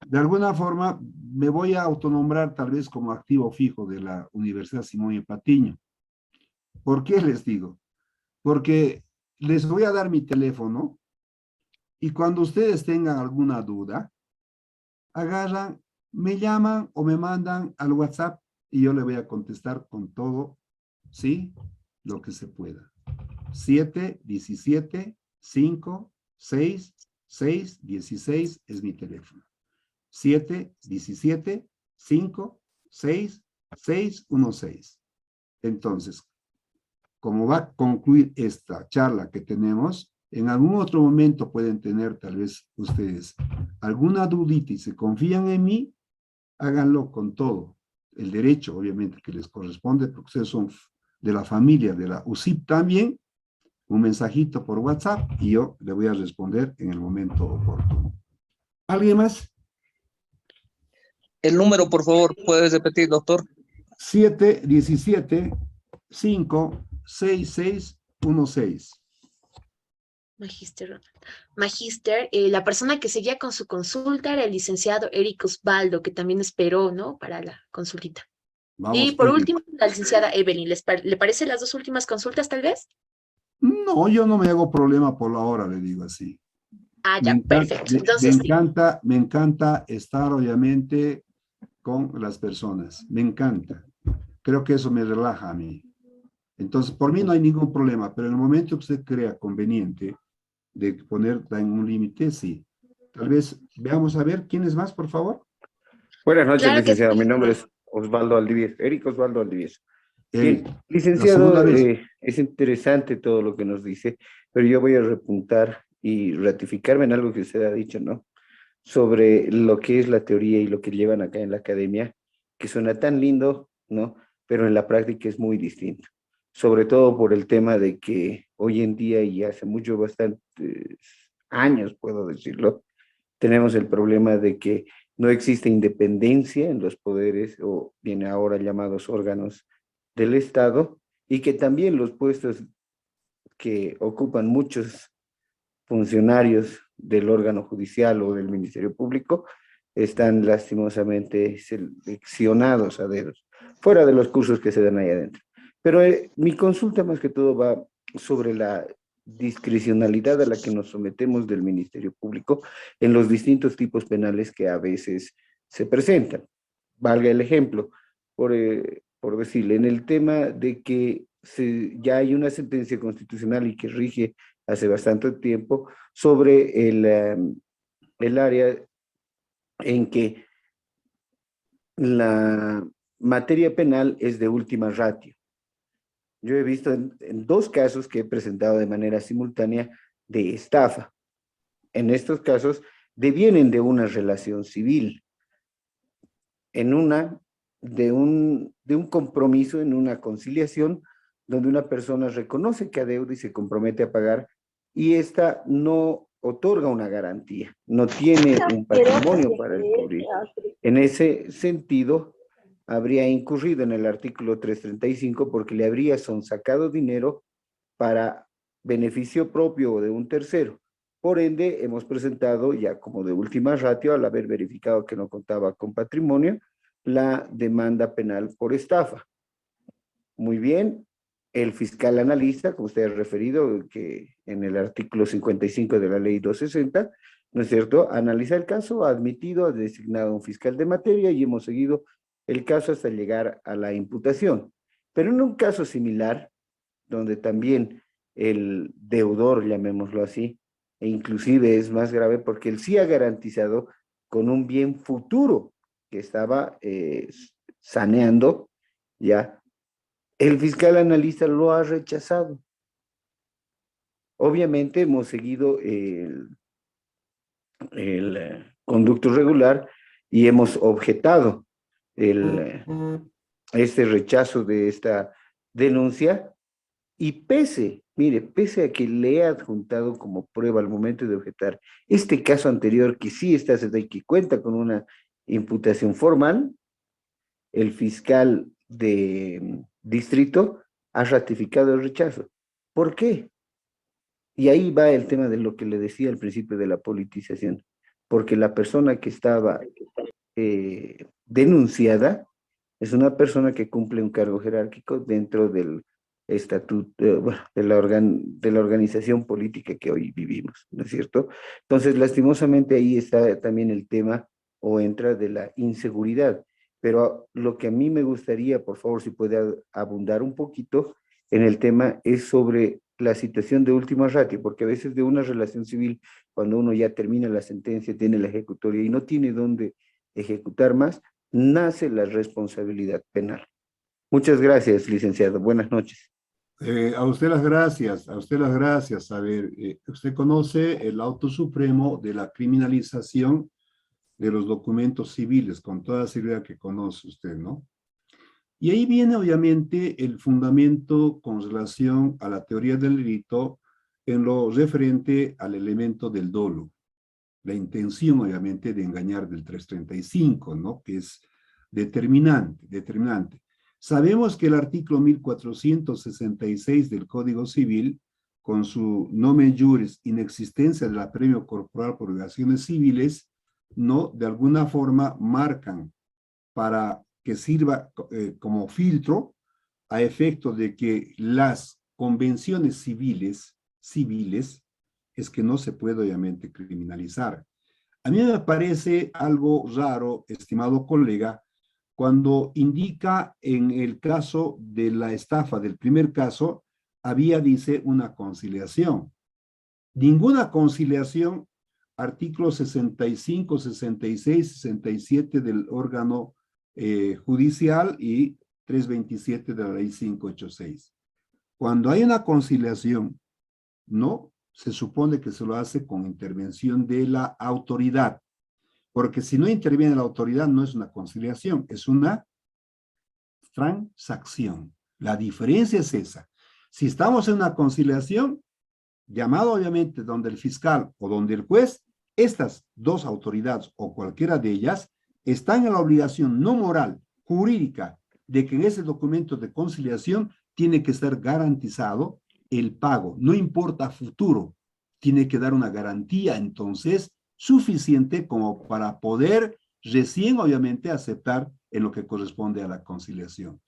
B: De alguna forma me voy a autonombrar tal vez como activo fijo de la Universidad Simón y Patiño. ¿Por qué les digo? Porque les voy a dar mi teléfono y cuando ustedes tengan alguna duda, agarran, me llaman o me mandan al WhatsApp y yo le voy a contestar con todo, ¿sí? Lo que se pueda. 717 5 6 6 16 es mi teléfono. 717 5 6 6 16. Entonces, como va a concluir esta charla que tenemos, en algún otro momento pueden tener tal vez ustedes alguna dudita y se confían en mí, háganlo con todo. El derecho, obviamente, que les corresponde, porque ustedes son de la familia de la UCIP también, un mensajito por WhatsApp y yo le voy a responder en el momento oportuno. ¿Alguien más?
G: El número, por favor, ¿puedes repetir, doctor?
B: 717 5 6 6 16.
A: Magíster, la persona que seguía con su consulta era el licenciado Eric Osvaldo, que también esperó, ¿no? Para la consultita.
B: Vamos,
A: y por
B: Eric.
A: último, la licenciada Evelyn. ¿Le parece las dos últimas consultas, tal vez?
B: No, yo no me hago problema por la hora, le digo así.
A: Ah, ya, perfecto. Entonces,
B: me encanta estar, obviamente, con las personas. Me encanta. Creo que eso me relaja a mí. Entonces, por mí no hay ningún problema, pero en el momento que usted crea conveniente de poner en un límite, sí. Tal vez veamos a ver quién es más, por favor.
C: Buenas noches,
A: claro que
C: licenciado.
A: sí.
C: Mi nombre es Osvaldo Aldivies, Eric Osvaldo Aldivies.
B: Eric,
C: Bien,
B: la
C: licenciado,
B: segunda vez.
C: es interesante todo lo que nos dice, pero yo voy a repuntar y ratificarme en algo que usted ha dicho, ¿no? Sobre lo que es la teoría y lo que llevan acá en la academia, que suena tan lindo, ¿no? Pero en la práctica es muy distinto. Sobre todo por el tema de que hoy en día y hace bastantes años, puedo decirlo, tenemos el problema de que no existe independencia en los poderes, o bien ahora llamados órganos del Estado, y que también los puestos que ocupan muchos funcionarios del órgano judicial o del Ministerio Público están lastimosamente seleccionados a dedos, fuera de los cursos que se dan ahí adentro. Pero mi consulta más que todo va sobre la discrecionalidad a la que nos sometemos del Ministerio Público en los distintos tipos penales que a veces se presentan. Valga el ejemplo, por decirle, en el tema de que ya hay una sentencia constitucional y que rige hace bastante tiempo sobre el área en que la materia penal es de última ratio. Yo he visto en dos casos que he presentado de manera simultánea de estafa. En estos casos devienen de una relación civil, en una de un compromiso, en una conciliación, donde una persona reconoce que adeuda y se compromete a pagar, y esta no otorga una garantía, no tiene un patrimonio para el cubrir. En ese sentido, habría incurrido en el artículo 335 porque le habría sonsacado dinero para beneficio propio o de un tercero. Por ende, hemos presentado ya como de última ratio, al haber verificado que no contaba con patrimonio, la demanda penal por estafa. Muy bien, el fiscal analista, como usted ha referido, que en el artículo 55 de la ley 260, ¿no es cierto?, analiza el caso, ha admitido, ha designado un fiscal de materia y hemos seguido el caso hasta llegar a la imputación. Pero en un caso similar, donde también el deudor, llamémoslo así, e inclusive es más grave porque él sí ha garantizado con un bien futuro que estaba saneando, ya, el fiscal analista lo ha rechazado. Obviamente hemos seguido el conducto regular y hemos objetado este rechazo de esta denuncia y pese a que le he adjuntado como prueba al momento de objetar este caso anterior que sí está y que cuenta con una imputación formal, el fiscal de distrito ha ratificado el rechazo. ¿Por qué? Y ahí va el tema de lo que le decía al principio de la politización, porque la persona que estaba denunciada es una persona que cumple un cargo jerárquico dentro del estatuto, bueno, de la organización política que hoy vivimos, ¿no es cierto? Entonces, lastimosamente ahí está también el tema o entra de la inseguridad. Pero lo que a mí me gustaría, por favor, si puede abundar un poquito en el tema, es sobre la situación de última ratio, porque a veces de una relación civil, cuando uno ya termina la sentencia, tiene la ejecutoria y no tiene dónde ejecutar más, nace la responsabilidad penal. Muchas gracias, licenciado. Buenas noches.
B: A usted las gracias, a usted las gracias. A ver, usted conoce el auto supremo de la criminalización de los documentos civiles, con toda seguridad que conoce usted, ¿no? Y ahí viene obviamente el fundamento con relación a la teoría del delito en lo referente al elemento del dolo. La intención obviamente de engañar del 335, ¿no? Que es determinante. Sabemos que el artículo 1466 del Código Civil, con su nomen juris, inexistencia del apremio corporal por obligaciones civiles, no, de alguna forma marcan para que sirva como filtro a efecto de que las convenciones civiles es que no se puede obviamente criminalizar. A mí me parece algo raro, estimado colega, cuando indica en el caso de la estafa del primer caso, dice, una conciliación. Ninguna conciliación, artículos 65, 66, 67 del órgano judicial y 327 de la ley 586. Cuando hay una conciliación, no se supone que se lo hace con intervención de la autoridad, porque si no interviene la autoridad no es una conciliación, es una transacción. La diferencia es esa. Si estamos en una conciliación, llamado obviamente donde el fiscal o donde el juez, estas dos autoridades o cualquiera de ellas están en la obligación no moral, jurídica, de que en ese documento de conciliación tiene que estar garantizado el pago, no importa futuro, tiene que dar una garantía entonces suficiente como para poder recién obviamente aceptar en lo que corresponde a la conciliación.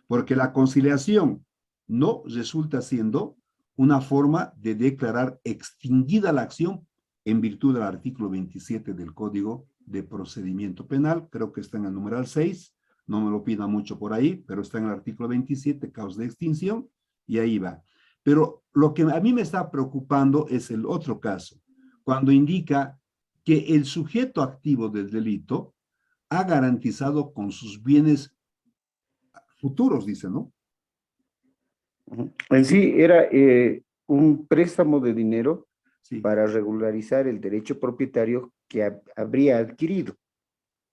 B: Porque la conciliación no resulta siendo una forma de declarar extinguida la acción en virtud del artículo 27 del Código de Procedimiento Penal, creo que está en el numeral 6, no me lo pida mucho por ahí, pero está en el artículo 27, causa de extinción, y ahí va. Pero lo que a mí me está preocupando es el otro caso, cuando indica que el sujeto activo del delito ha garantizado con sus bienes futuros, dice, ¿no?
C: En sí, era un préstamo de dinero
B: Sí.
C: para regularizar el derecho propietario que habría adquirido,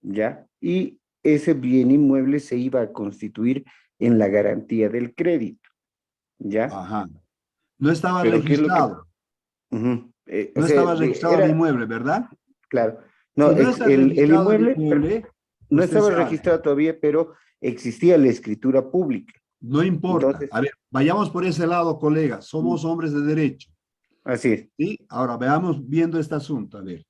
C: ¿ya? Y ese bien inmueble se iba a constituir en la garantía del crédito, ¿ya?
B: Ajá. No estaba
C: Pero ¿qué es lo que...
B: registrado. No
C: o sea,
B: estaba registrado el inmueble, ¿verdad?
C: claro. No,
B: Si no está
C: el
B: registrado el
C: inmueble
B: inmueble,
C: no
B: usted
C: estaba
B: sabe,
C: registrado todavía, pero existía la escritura pública.
B: no importa.
C: Entonces,
B: A ver, vayamos por ese lado, colega. Somos hombres de derecho.
C: así es.
B: ¿Sí? Ahora veamos viendo este asunto. A ver.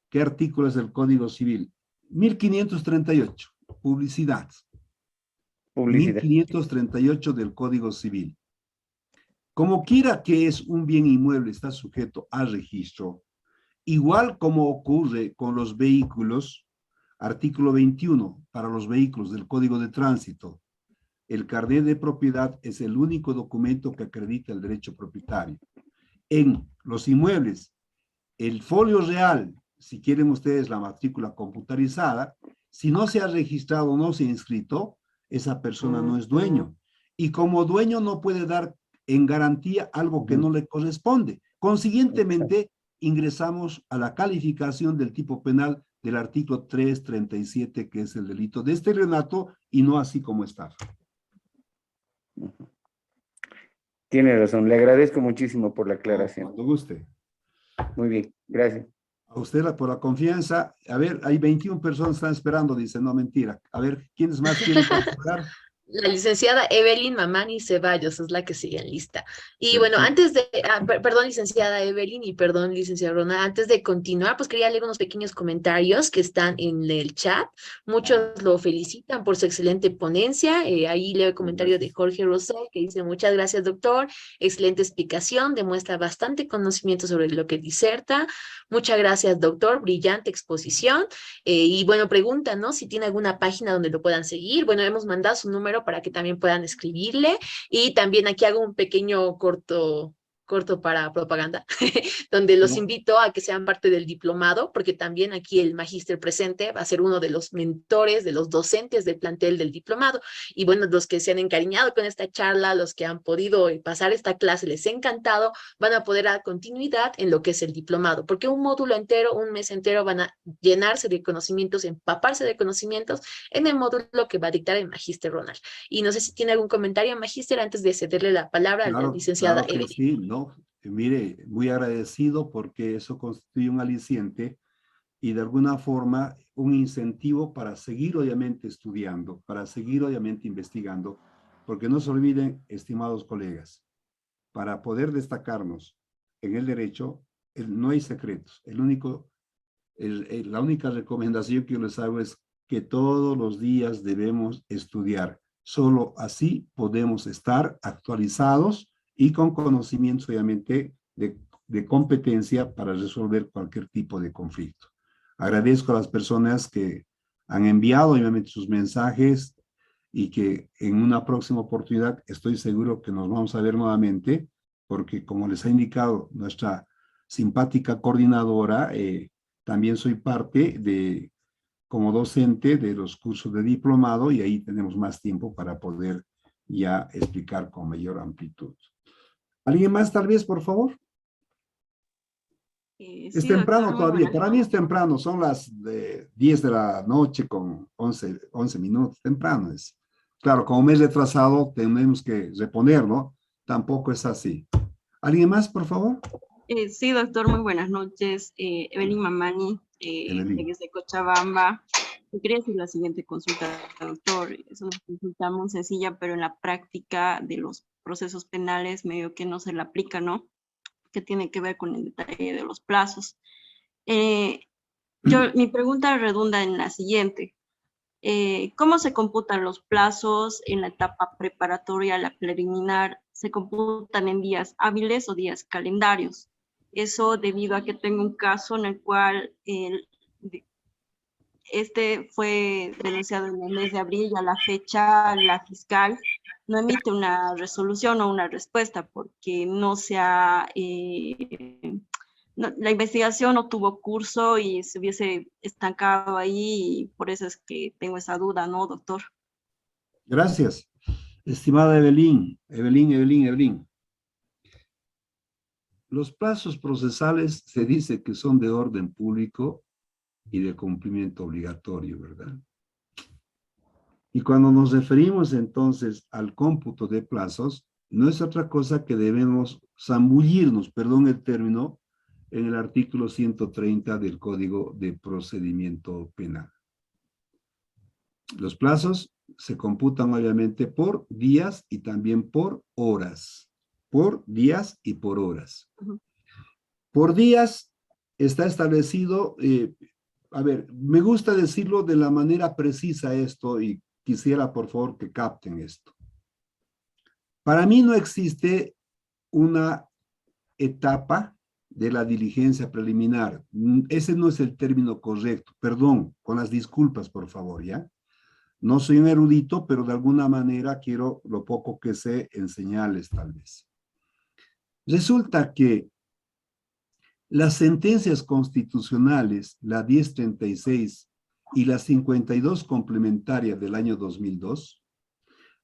B: ¿Qué artículo es del Código Civil? 1538, publicidad.
C: Publicidad.
B: 1538 del Código Civil. Como quiera que es un bien inmueble, está sujeto a registro, igual como ocurre con los vehículos, artículo 21, para los vehículos del Código de Tránsito. El carnet de propiedad es el único documento que acredita el derecho propietario. En los inmuebles, el folio real, si quieren ustedes la matrícula computarizada, si no se ha registrado o no se ha inscrito, esa persona no es dueño. Y como dueño no puede dar en garantía algo que no le corresponde. Consiguientemente, ingresamos a la calificación del tipo penal del artículo 337, que es el delito de estelionato, y no así como estafa.
C: Tiene razón. Le agradezco muchísimo por la aclaración.
B: Cuando guste.
C: Muy bien, gracias.
B: A usted por la confianza. A ver, hay 21 personas que están esperando, dice, no, mentira. A ver, ¿quiénes más quieren participar?
A: La licenciada Evelyn Mamani Ceballos es la que sigue en lista. Y
B: Perfecto.
A: bueno, antes de, perdón, licenciada Evelyn, y perdón, licenciada Rona, antes de continuar, pues quería leer unos pequeños comentarios que están en el chat. Muchos lo felicitan por su excelente ponencia. Ahí leo el comentario de Jorge Rosell, que dice: muchas gracias, doctor. Excelente explicación, demuestra bastante conocimiento sobre lo que diserta. Muchas gracias, doctor. Brillante exposición. Y bueno, pregunta, ¿no? Si tiene alguna página donde lo puedan seguir. Bueno, hemos mandado su número para que también puedan escribirle. Y también aquí hago un pequeño corto para propaganda, donde los invito a que sean parte del diplomado, porque también aquí el magíster presente va a ser uno de los mentores, de los docentes del plantel del diplomado. Y bueno, los que se han encariñado con esta charla, los que han podido pasar esta clase, les ha encantado, van a poder dar continuidad en lo que es el diplomado, porque un módulo entero, un mes entero, van a llenarse de conocimientos, empaparse de conocimientos en el módulo que va a dictar el magíster Ronald. Y no sé si tiene algún comentario, magíster, antes de cederle la palabra a la licenciada
B: Claro que
A: Evelyn.
B: sí, ¿no? Mire, muy agradecido porque eso constituye un aliciente y de alguna forma un incentivo para seguir obviamente estudiando, para seguir obviamente investigando, porque no se olviden, estimados colegas, para poder destacarnos en el derecho, no hay secretos. La única recomendación que yo les hago es que todos los días debemos estudiar. Solo así podemos estar actualizados y con conocimientos, obviamente, de competencia para resolver cualquier tipo de conflicto. Agradezco a las personas que han enviado, obviamente, sus mensajes y que en una próxima oportunidad estoy seguro que nos vamos a ver nuevamente, porque como les ha indicado nuestra simpática coordinadora, también soy parte como docente de los cursos de diplomado y ahí tenemos más tiempo para poder ya explicar con mayor amplitud. ¿Alguien más tal vez, por favor? Es temprano
I: doctor,
B: todavía, para mí es temprano, son las 10 de la noche con 11 minutos, temprano es. Claro, como me he retrasado, tenemos que reponer, ¿no? Tampoco es así. ¿Alguien más, por favor?
I: Sí, doctor, muy buenas noches. Evelyn Mamani, desde Cochabamba. Yo quería hacer la siguiente consulta, doctor. Es una consulta muy sencilla, pero en la práctica de los procesos penales medio que no se le aplica, ¿no? Que tiene que ver con el detalle de los plazos. Mi pregunta redunda en la siguiente. ¿Cómo se computan los plazos en la etapa preparatoria a la preliminar? ¿Se computan en días hábiles o días calendarios? Eso debido a que tengo un caso en el cual este fue denunciado en el mes de abril y a la fecha la fiscal no emite una resolución o una respuesta porque no se ha... la investigación no tuvo curso y se hubiese estancado ahí y por eso es que tengo esa duda, ¿no, doctor?
B: Gracias. Estimada Evelyn. Los plazos procesales se dice que son de orden público y de cumplimiento obligatorio, ¿verdad? Y cuando nos referimos entonces al cómputo de plazos, no es otra cosa que debemos zambullirnos, perdón el término, en el artículo 130 del Código de Procedimiento Penal. Los plazos se computan obviamente por días y también por horas. Por días y por horas. Por días está establecido, a ver, me gusta decirlo de la manera precisa esto y quisiera por favor que capten esto. Para mí no existe una etapa de la diligencia preliminar. Ese no es el término correcto. Perdón, con las disculpas, por favor, ¿ya? No soy un erudito, pero de alguna manera quiero lo poco que sé enseñarles tal vez. Resulta que las sentencias constitucionales, la 1036 y la 52 complementaria del año 2002,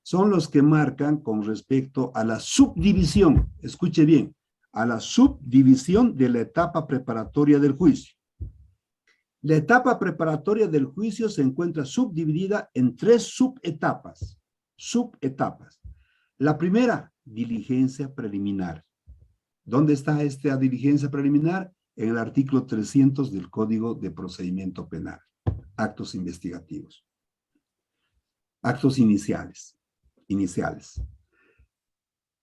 B: son los que marcan con respecto a la subdivisión, escuche bien, a la subdivisión de la etapa preparatoria del juicio. La etapa preparatoria del juicio se encuentra subdividida en 3 subetapas. Subetapas. La primera, diligencia preliminar. ¿Dónde está esta diligencia preliminar? En el artículo 300 del Código de Procedimiento Penal. Actos investigativos. Actos iniciales.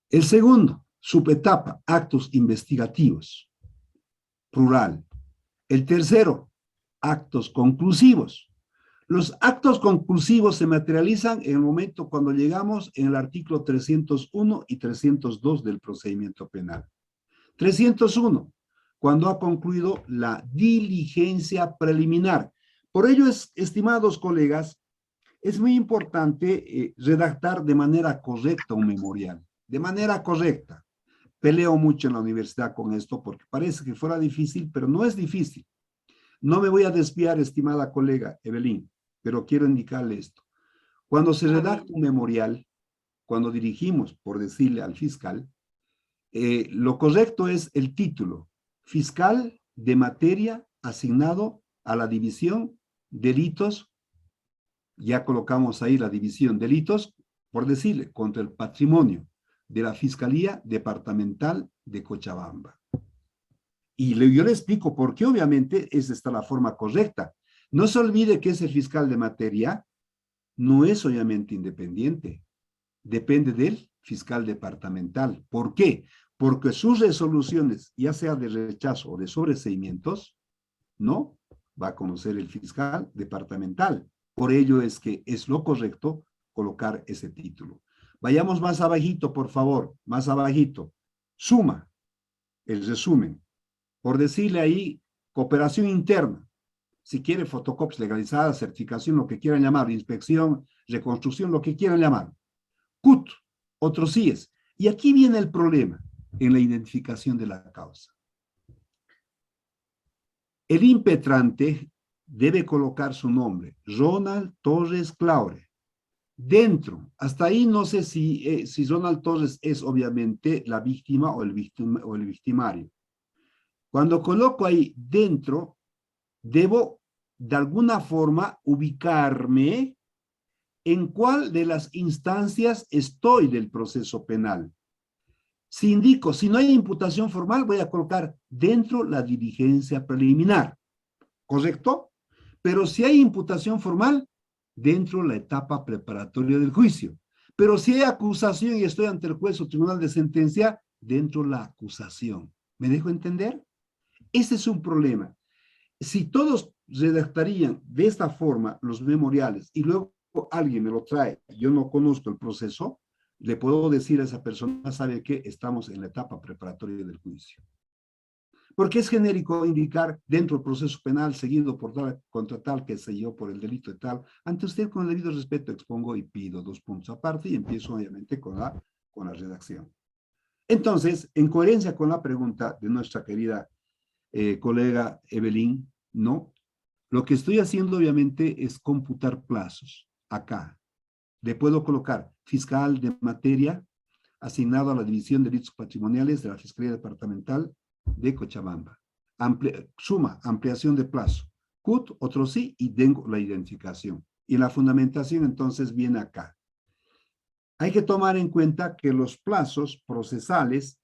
B: El segundo, subetapa, actos investigativos. Plural. El tercero, actos conclusivos. Los actos conclusivos se materializan en el momento cuando llegamos en el artículo 301 y 302 del procedimiento penal. 301, cuando ha concluido la diligencia preliminar. Por ello, estimados colegas, es muy importante redactar de manera correcta un memorial, de manera correcta. Peleo mucho en la universidad con esto porque parece que fuera difícil, pero no es difícil. No me voy a desviar, estimada colega Evelyn, pero quiero indicarle esto. Cuando se redacta un memorial, cuando dirigimos, por decirle al fiscal, lo correcto es el título, fiscal de materia asignado a la división delitos, ya colocamos ahí la división delitos, por decirle, contra el patrimonio de la Fiscalía Departamental de Cochabamba. Y yo le explico por qué, obviamente, esa está la forma correcta. No se olvide que ese fiscal de materia no es obviamente independiente. Depende del fiscal departamental. ¿Por qué? Porque sus resoluciones, ya sea de rechazo o de sobreseimientos, no va a conocer el fiscal departamental. Por ello es que es lo correcto colocar ese título. Vayamos más abajito, por favor, más abajito. Suma, el resumen. Por decirle ahí, cooperación interna. Si quiere, fotocopias legalizadas, certificación, lo que quieran llamar, inspección, reconstrucción, lo que quieran llamar. CUT, otros CIES. Y aquí viene el problema en la identificación de la causa. El impetrante debe colocar su nombre, Ronald Torres Claure. Dentro, hasta ahí no sé si Ronald Torres es obviamente la víctima o el victimario. Cuando coloco ahí dentro, debo de alguna forma ubicarme en cuál de las instancias estoy del proceso penal. Si indico, si no hay imputación formal, voy a colocar dentro la diligencia preliminar. ¿Correcto? Pero si hay imputación formal, dentro la etapa preparatoria del juicio. Pero si hay acusación y estoy ante el juez o tribunal de sentencia, dentro la acusación. ¿Me dejo entender? Ese es un problema. Si todos redactarían de esta forma los memoriales y luego alguien me lo trae, yo no conozco el proceso, le puedo decir a esa persona, sabe que estamos en la etapa preparatoria del juicio. Porque es genérico indicar dentro del proceso penal seguido por tal, contra tal, que sé yo, por el delito de tal. Ante usted, con el debido respeto, expongo y pido 2 puntos aparte y empiezo obviamente con la redacción. Entonces, en coherencia con la pregunta de nuestra querida colega Evelyn, ¿no? Lo que estoy haciendo obviamente es computar plazos. Acá. Le puedo colocar fiscal de materia asignado a la División de Delitos Patrimoniales de la Fiscalía Departamental de Cochabamba. Suma, ampliación de plazo. CUT, otro sí, y tengo la identificación. Y la fundamentación entonces viene acá. Hay que tomar en cuenta que los plazos procesales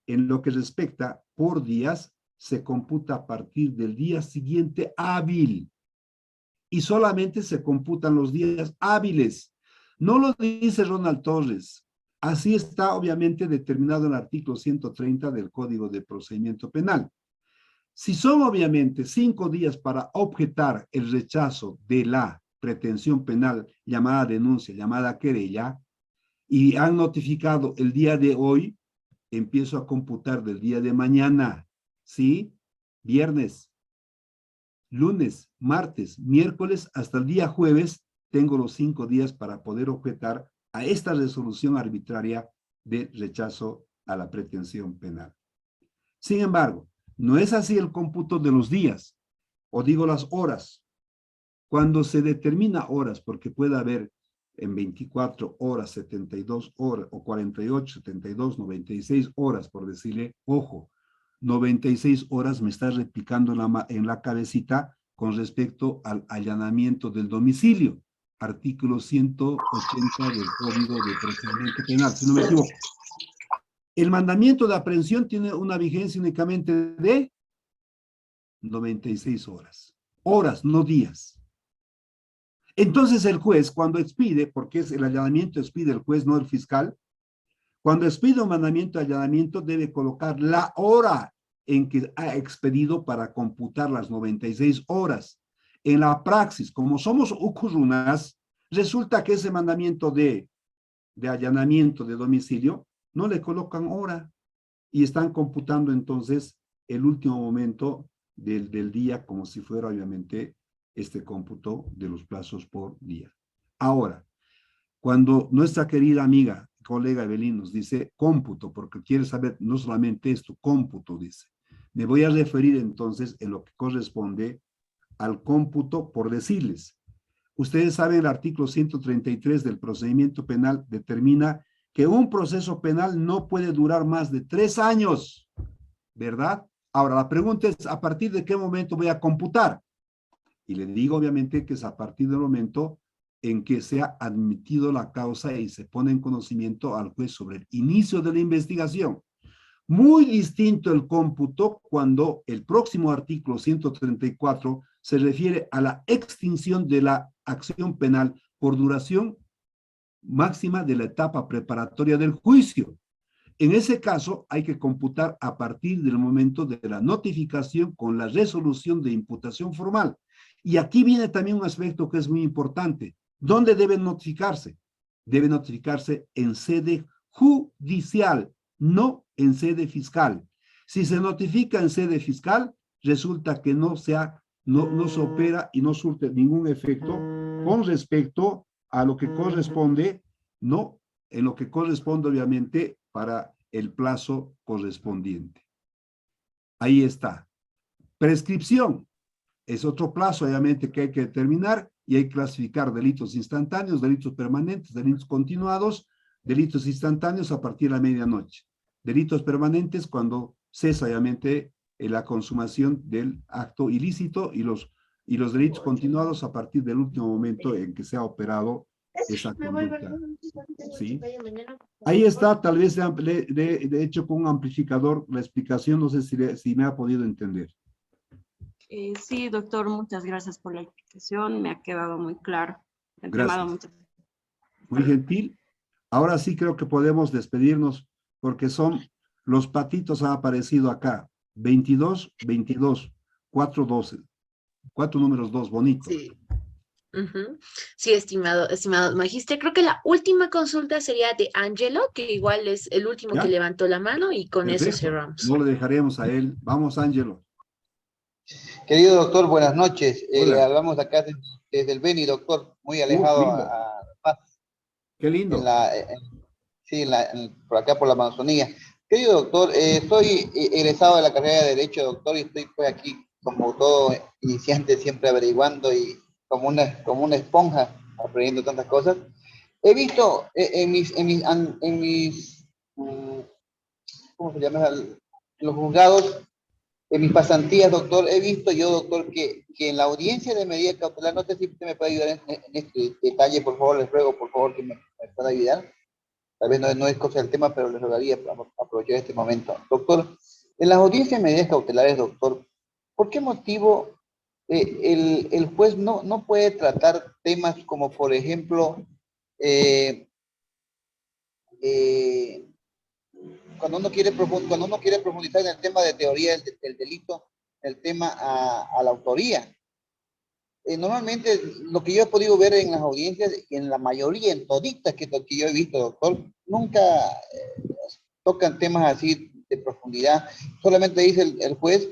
B: en lo que respecta por días se computa a partir del día siguiente hábil y solamente se computan los días hábiles. No lo dice Ronald Torres. Así está obviamente determinado en el artículo 130 del Código de Procedimiento Penal. Si son obviamente 5 días para objetar el rechazo de la pretensión penal llamada denuncia, llamada querella, y han notificado el día de hoy, empiezo a computar del día de mañana, ¿sí? Viernes, lunes, martes, miércoles, hasta el día jueves, tengo los 5 días para poder objetar a esta resolución arbitraria de rechazo a la pretensión penal. Sin embargo, no es así el cómputo de los días, o digo las horas. Cuando se determina horas, porque puede haber en 24 horas, 72 horas, o 48, 72, 96 horas, por decirle, ojo, 96 horas me está replicando en la cabecita con respecto al allanamiento del domicilio, artículo 180 del Código de Procedimiento Penal, si no me equivoco. El mandamiento de aprehensión tiene una vigencia únicamente de 96 horas. Horas, no días. Entonces el juez, cuando expide, porque es el allanamiento expide el juez, no el fiscal, cuando expide un mandamiento de allanamiento debe colocar la hora en que ha expedido para computar las 96 horas. En la praxis, como somos ucurunas, resulta que ese mandamiento de allanamiento de domicilio no le colocan hora y están computando entonces el último momento del día como si fuera obviamente este cómputo de los plazos por día. Ahora, cuando nuestra querida amiga, colega Evelyn nos dice cómputo, porque quiere saber no solamente esto, cómputo dice. Me voy a referir entonces en lo que corresponde al cómputo por decirles. Ustedes saben, el artículo 133 del procedimiento penal determina que un proceso penal no puede durar más de 3 años, ¿verdad? Ahora, la pregunta es, ¿a partir de qué momento voy a computar? Y le digo obviamente que es a partir del momento en que se ha admitido la causa y se pone en conocimiento al juez sobre el inicio de la investigación. Muy distinto el cómputo cuando el próximo artículo 134 se refiere a la extinción de la acción penal por duración máxima de la etapa preparatoria del juicio. En ese caso, hay que computar a partir del momento de la notificación con la resolución de imputación formal. Y aquí viene también un aspecto que es muy importante. ¿Dónde deben notificarse? Deben notificarse en sede judicial, no en sede fiscal. Si se notifica en sede fiscal, resulta que no se opera y no surte ningún efecto con respecto a lo que corresponde, no, en lo que corresponde obviamente para el plazo correspondiente. Ahí está. Prescripción. Es otro plazo, obviamente, que hay que determinar y hay que clasificar delitos instantáneos, delitos permanentes, delitos continuados, delitos instantáneos a partir de la medianoche. Delitos permanentes cuando cesa, obviamente, la consumación del acto ilícito y los delitos continuados a partir del último momento en que se ha operado esa conducta. ¿Sí? Ahí está, tal vez de hecho con un amplificador la explicación, no sé si me ha podido entender.
I: Sí, doctor, muchas gracias por la explicación, me ha quedado muy claro.
B: Gracias. Muy gentil. Ahora sí creo que podemos despedirnos porque los patitos han aparecido acá. 22, 22, 4, 12. 4 números 2, bonito.
A: Sí. Sí, estimado magíster, creo que la última consulta sería de Angelo, que igual es el último
B: ¿Ya?
A: que levantó la mano y con
B: Perfecto.
A: eso cerramos.
B: No le dejaremos a él. Vamos, Angelo.
J: Querido doctor, buenas noches.
B: Hola.
J: Hablamos acá desde el Beni, doctor, muy alejado
B: Lindo.
J: a Paz.
B: Qué lindo.
J: Por acá por la Amazonía. Querido doctor, soy egresado de la carrera de Derecho, doctor, y estoy pues aquí como todo iniciante siempre averiguando y como una esponja aprendiendo tantas cosas. He visto en mis ¿cómo se llama? En los juzgados, en mis pasantías, doctor, he visto yo, doctor, que en la audiencia de medida cautelar, no sé si usted me puede ayudar en este detalle, por favor, les ruego, por favor, que me pueda ayudar. tal vez no es cosa del tema, pero le rogaría para aprovechar este momento. Doctor, en las audiencias de medidas cautelares, doctor, ¿por qué motivo el juez no puede tratar temas como, por ejemplo, cuando uno quiere profundizar en el tema de teoría del delito, el tema a la autoría? Normalmente lo que yo he podido ver en las audiencias, y en la mayoría, en toditas que yo he visto, doctor, nunca tocan temas así de profundidad. Solamente dice el juez,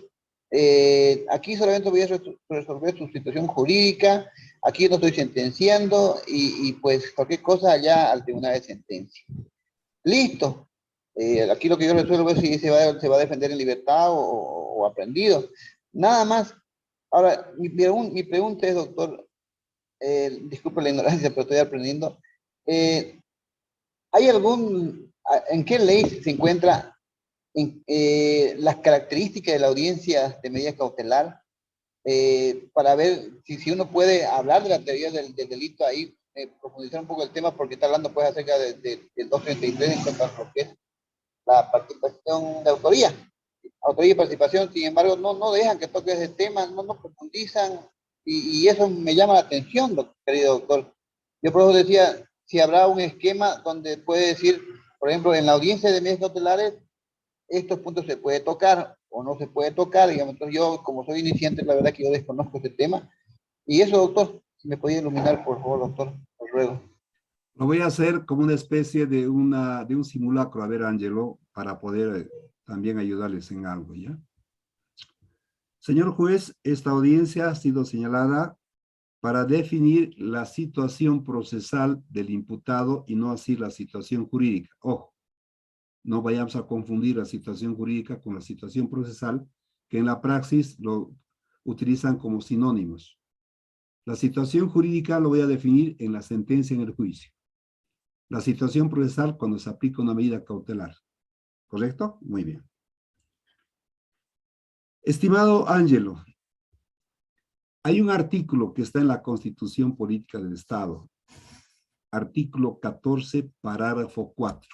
J: aquí solamente voy a resolver su situación jurídica, aquí no estoy sentenciando, y pues cualquier cosa allá al tribunal de sentencia. Listo. Aquí lo que yo resuelvo es si se va a defender en libertad o aprendido. Nada más. Ahora, mi pregunta es, doctor, disculpe la ignorancia, pero estoy aprendiendo. ¿Hay en qué ley se encuentra las características de la audiencia de medida cautelar para ver si uno puede hablar de la teoría del delito ahí, profundizar un poco el tema, porque está hablando pues acerca del 233 en cuanto a lo que es la participación de autoría y participación? Sin embargo, no dejan que toque ese tema, no profundizan, y eso me llama la atención, querido doctor. Yo por eso decía, si habrá un esquema donde puede decir, por ejemplo, en la audiencia de medidas cautelares, estos puntos se puede tocar o no se puede tocar, digamos. Entonces yo, como soy iniciante, la verdad que yo desconozco este tema. Y eso, doctor, si me podía iluminar, por favor, doctor, os ruego.
B: Lo voy a hacer como una especie de un simulacro, a ver, Ángelo, para poder también ayudarles en algo, ¿ya? Señor juez, esta audiencia ha sido señalada para definir la situación procesal del imputado y no así la situación jurídica. Ojo, no vayamos a confundir la situación jurídica con la situación procesal, que en la praxis lo utilizan como sinónimos. La situación jurídica lo voy a definir en la sentencia en el juicio. La situación procesal cuando se aplica una medida cautelar. ¿Correcto? Muy bien. Estimado Ángelo, hay un artículo que está en la Constitución Política del Estado, artículo 14, parágrafo 4.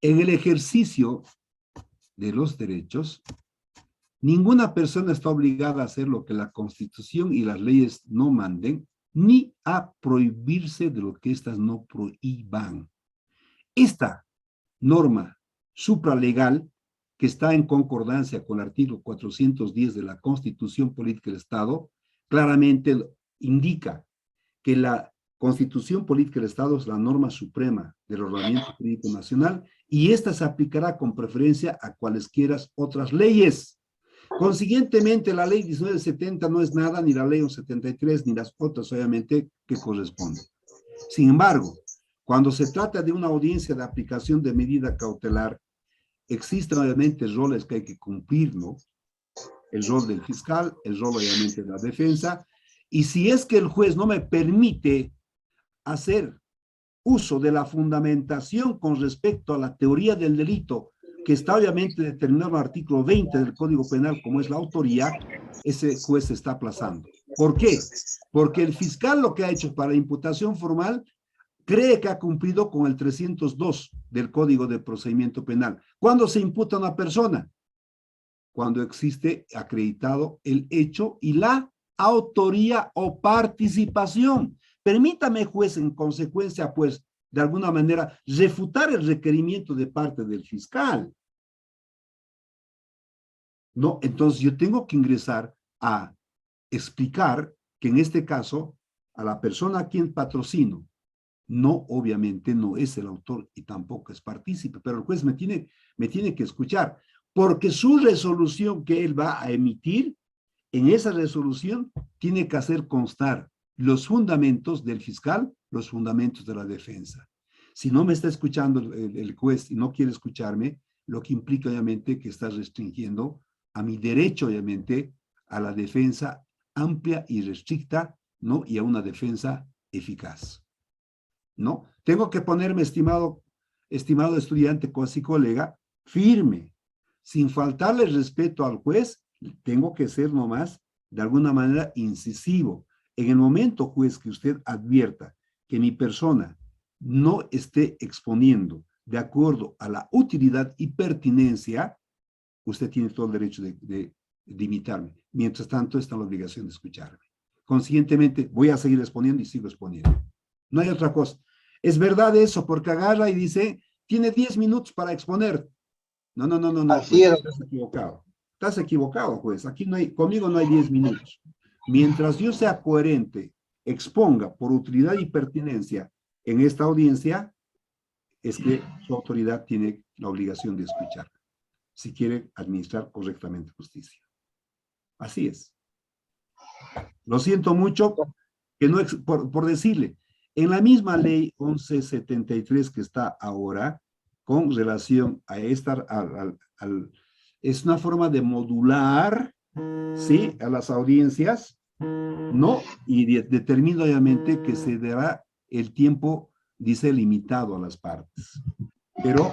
B: En el ejercicio de los derechos, ninguna persona está obligada a hacer lo que la Constitución y las leyes no manden, ni a prohibirse de lo que éstas no prohíban. Esta norma supralegal, que está en concordancia con el artículo 410 de la Constitución Política del Estado, claramente indica que la Constitución Política del Estado es la norma suprema del ordenamiento jurídico nacional, y esta se aplicará con preferencia a cualesquiera otras leyes. Consiguientemente, la ley 1970 no es nada, ni la ley 173, ni las otras, obviamente, que corresponden. Sin embargo, cuando se trata de una audiencia de aplicación de medida cautelar, existen obviamente roles que hay que cumplir, ¿no? El rol del fiscal, el rol obviamente de la defensa, y si es que el juez no me permite hacer uso de la fundamentación con respecto a la teoría del delito, que está obviamente determinado en el artículo 20 del Código Penal, como es la autoría, ese juez se está aplazando. ¿Por qué? Porque el fiscal lo que ha hecho para la imputación formal cree que ha cumplido con el 302 del Código de Procedimiento Penal. ¿Cuándo se imputa a una persona? Cuando existe acreditado el hecho y la autoría o participación. Permítame, juez, en consecuencia, pues, de alguna manera, refutar el requerimiento de parte del fiscal. No, entonces yo tengo que ingresar a explicar que en este caso, a la persona a quien patrocino, no, obviamente no es el autor y tampoco es partícipe, pero el juez me tiene que escuchar, porque su resolución que él va a emitir, en esa resolución tiene que hacer constar los fundamentos del fiscal, los fundamentos de la defensa. Si no me está escuchando el juez y no quiere escucharme, lo que implica obviamente que está restringiendo a mi derecho, obviamente, a la defensa amplia y restricta, ¿no? Y a una defensa eficaz. ¿No? Tengo que ponerme, estimado estudiante, casi colega, firme, sin faltarle respeto al juez. Tengo que ser nomás, de alguna manera, incisivo. En el momento, juez, que usted advierta que mi persona no esté exponiendo de acuerdo a la utilidad y pertinencia, usted tiene todo el derecho de imitarme. Mientras tanto, está en la obligación de escucharme. Conscientemente, voy a seguir exponiendo y sigo exponiendo. No hay otra cosa. Es verdad eso, porque agarra y dice, tiene 10 minutos para exponer. No.
J: Así es.
B: Estás equivocado. Estás equivocado, juez. Aquí no hay, conmigo no hay 10 minutos. Mientras yo sea coherente, exponga por utilidad y pertinencia en esta audiencia, es que su autoridad tiene la obligación de escuchar, si quiere administrar correctamente justicia. Así es. Lo siento mucho que no, por decirle, en la misma ley 1173 que está ahora, con relación a esta, es una forma de modular, ¿sí?, a las audiencias, ¿no? Y determina obviamente que se dará el tiempo, dice, limitado a las partes. Pero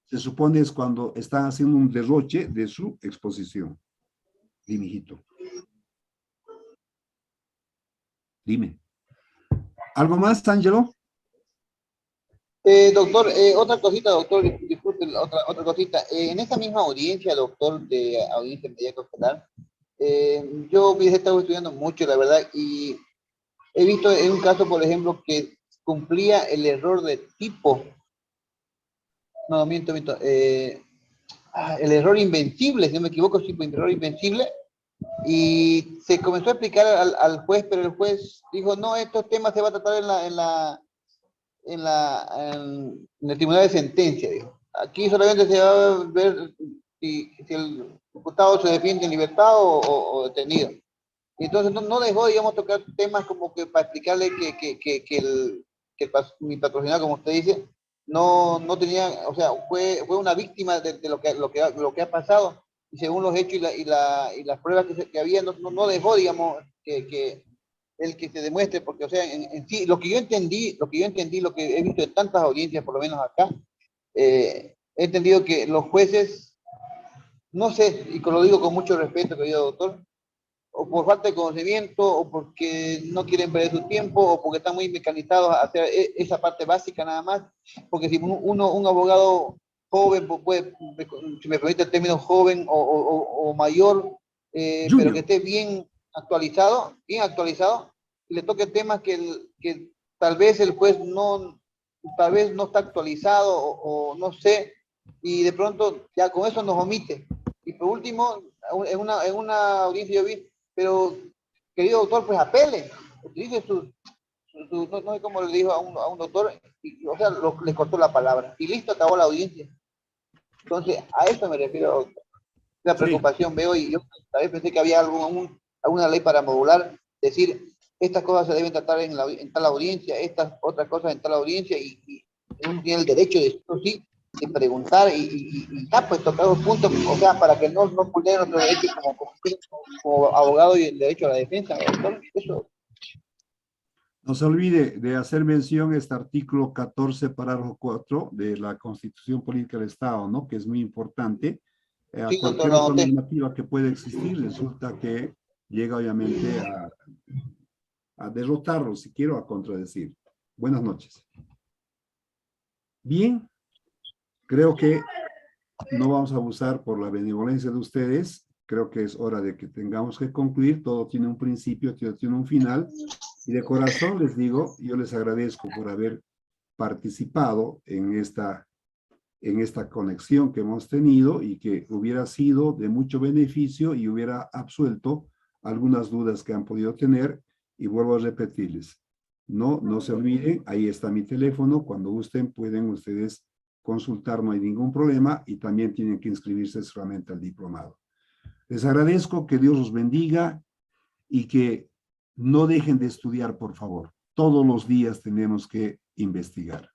B: se supone es cuando están haciendo un derroche de su exposición. Dime, hijito. Dime. ¿Algo más, Ángelo?
J: Doctor, otra cosita, doctor, disculpe, otra cosita. En esta misma audiencia, doctor, de audiencia media cautelar, yo hubiese estado estudiando mucho, la verdad, y he visto en un caso, por ejemplo, que cumplía el error de tipo. No, miento. El error invencible, si no me equivoco, sí, el error invencible. Y se comenzó a explicar al juez, pero el juez dijo, no, estos temas se va a tratar en el tribunal de sentencia, dijo. Aquí solamente se va a ver si el imputado se defiende en libertad o detenido. Entonces no dejó, digamos, tocar temas como que para explicarle que mi patrocinado, como usted dice, no tenía, o sea, fue una víctima de lo que ha pasado, y según los hechos y las pruebas que había, no dejó, digamos, que se demuestre, porque, o sea, en sí, lo que yo entendí, lo que he visto en tantas audiencias, por lo menos acá, he entendido que los jueces, no sé, y lo digo con mucho respeto, querido doctor, o por falta de conocimiento, o porque no quieren perder su tiempo, o porque están muy mecanizados a hacer esa parte básica nada más, porque si un abogado joven, puede, si me permite el término joven o mayor, pero que esté bien actualizado, y le toque temas que tal vez el juez tal vez no está actualizado, o no sé, y de pronto ya con eso nos omite. Y por último, en una audiencia yo vi, pero querido doctor, pues apele, utilice no sé cómo le dijo a un doctor, o sea, le cortó la palabra, y listo, acabó la audiencia. Entonces, a eso me refiero, doctor. La preocupación veo, y yo tal vez pensé que había alguna ley para modular, decir, estas cosas se deben tratar en tal audiencia, estas otras cosas en tal audiencia, y uno tiene el derecho de preguntar y ya, pues tocar los puntos, o sea, para que no vulneren nuestros derechos como abogado y el derecho a la defensa, doctor. Eso.
B: No se olvide de hacer mención a este artículo 14, parágrafo 4 de la Constitución Política del Estado, ¿no? Que es muy importante. A
J: Sí,
B: cualquier
J: doctor,
B: otra normativa que pueda existir, resulta que llega obviamente a derrotarlo, si quiero, a contradecir. Buenas noches. Bien, creo que no vamos a abusar por la benevolencia de ustedes. Creo que es hora de que tengamos que concluir. Todo tiene un principio, todo tiene un final. Y de corazón les digo, yo les agradezco por haber participado en esta conexión que hemos tenido, y que hubiera sido de mucho beneficio y hubiera absuelto algunas dudas que han podido tener. Y vuelvo a repetirles, no se olviden, ahí está mi teléfono, cuando gusten pueden ustedes consultar, no hay ningún problema, y también tienen que inscribirse solamente al diplomado. Les agradezco, que Dios los bendiga y que no dejen de estudiar, por favor. Todos los días tenemos que investigar.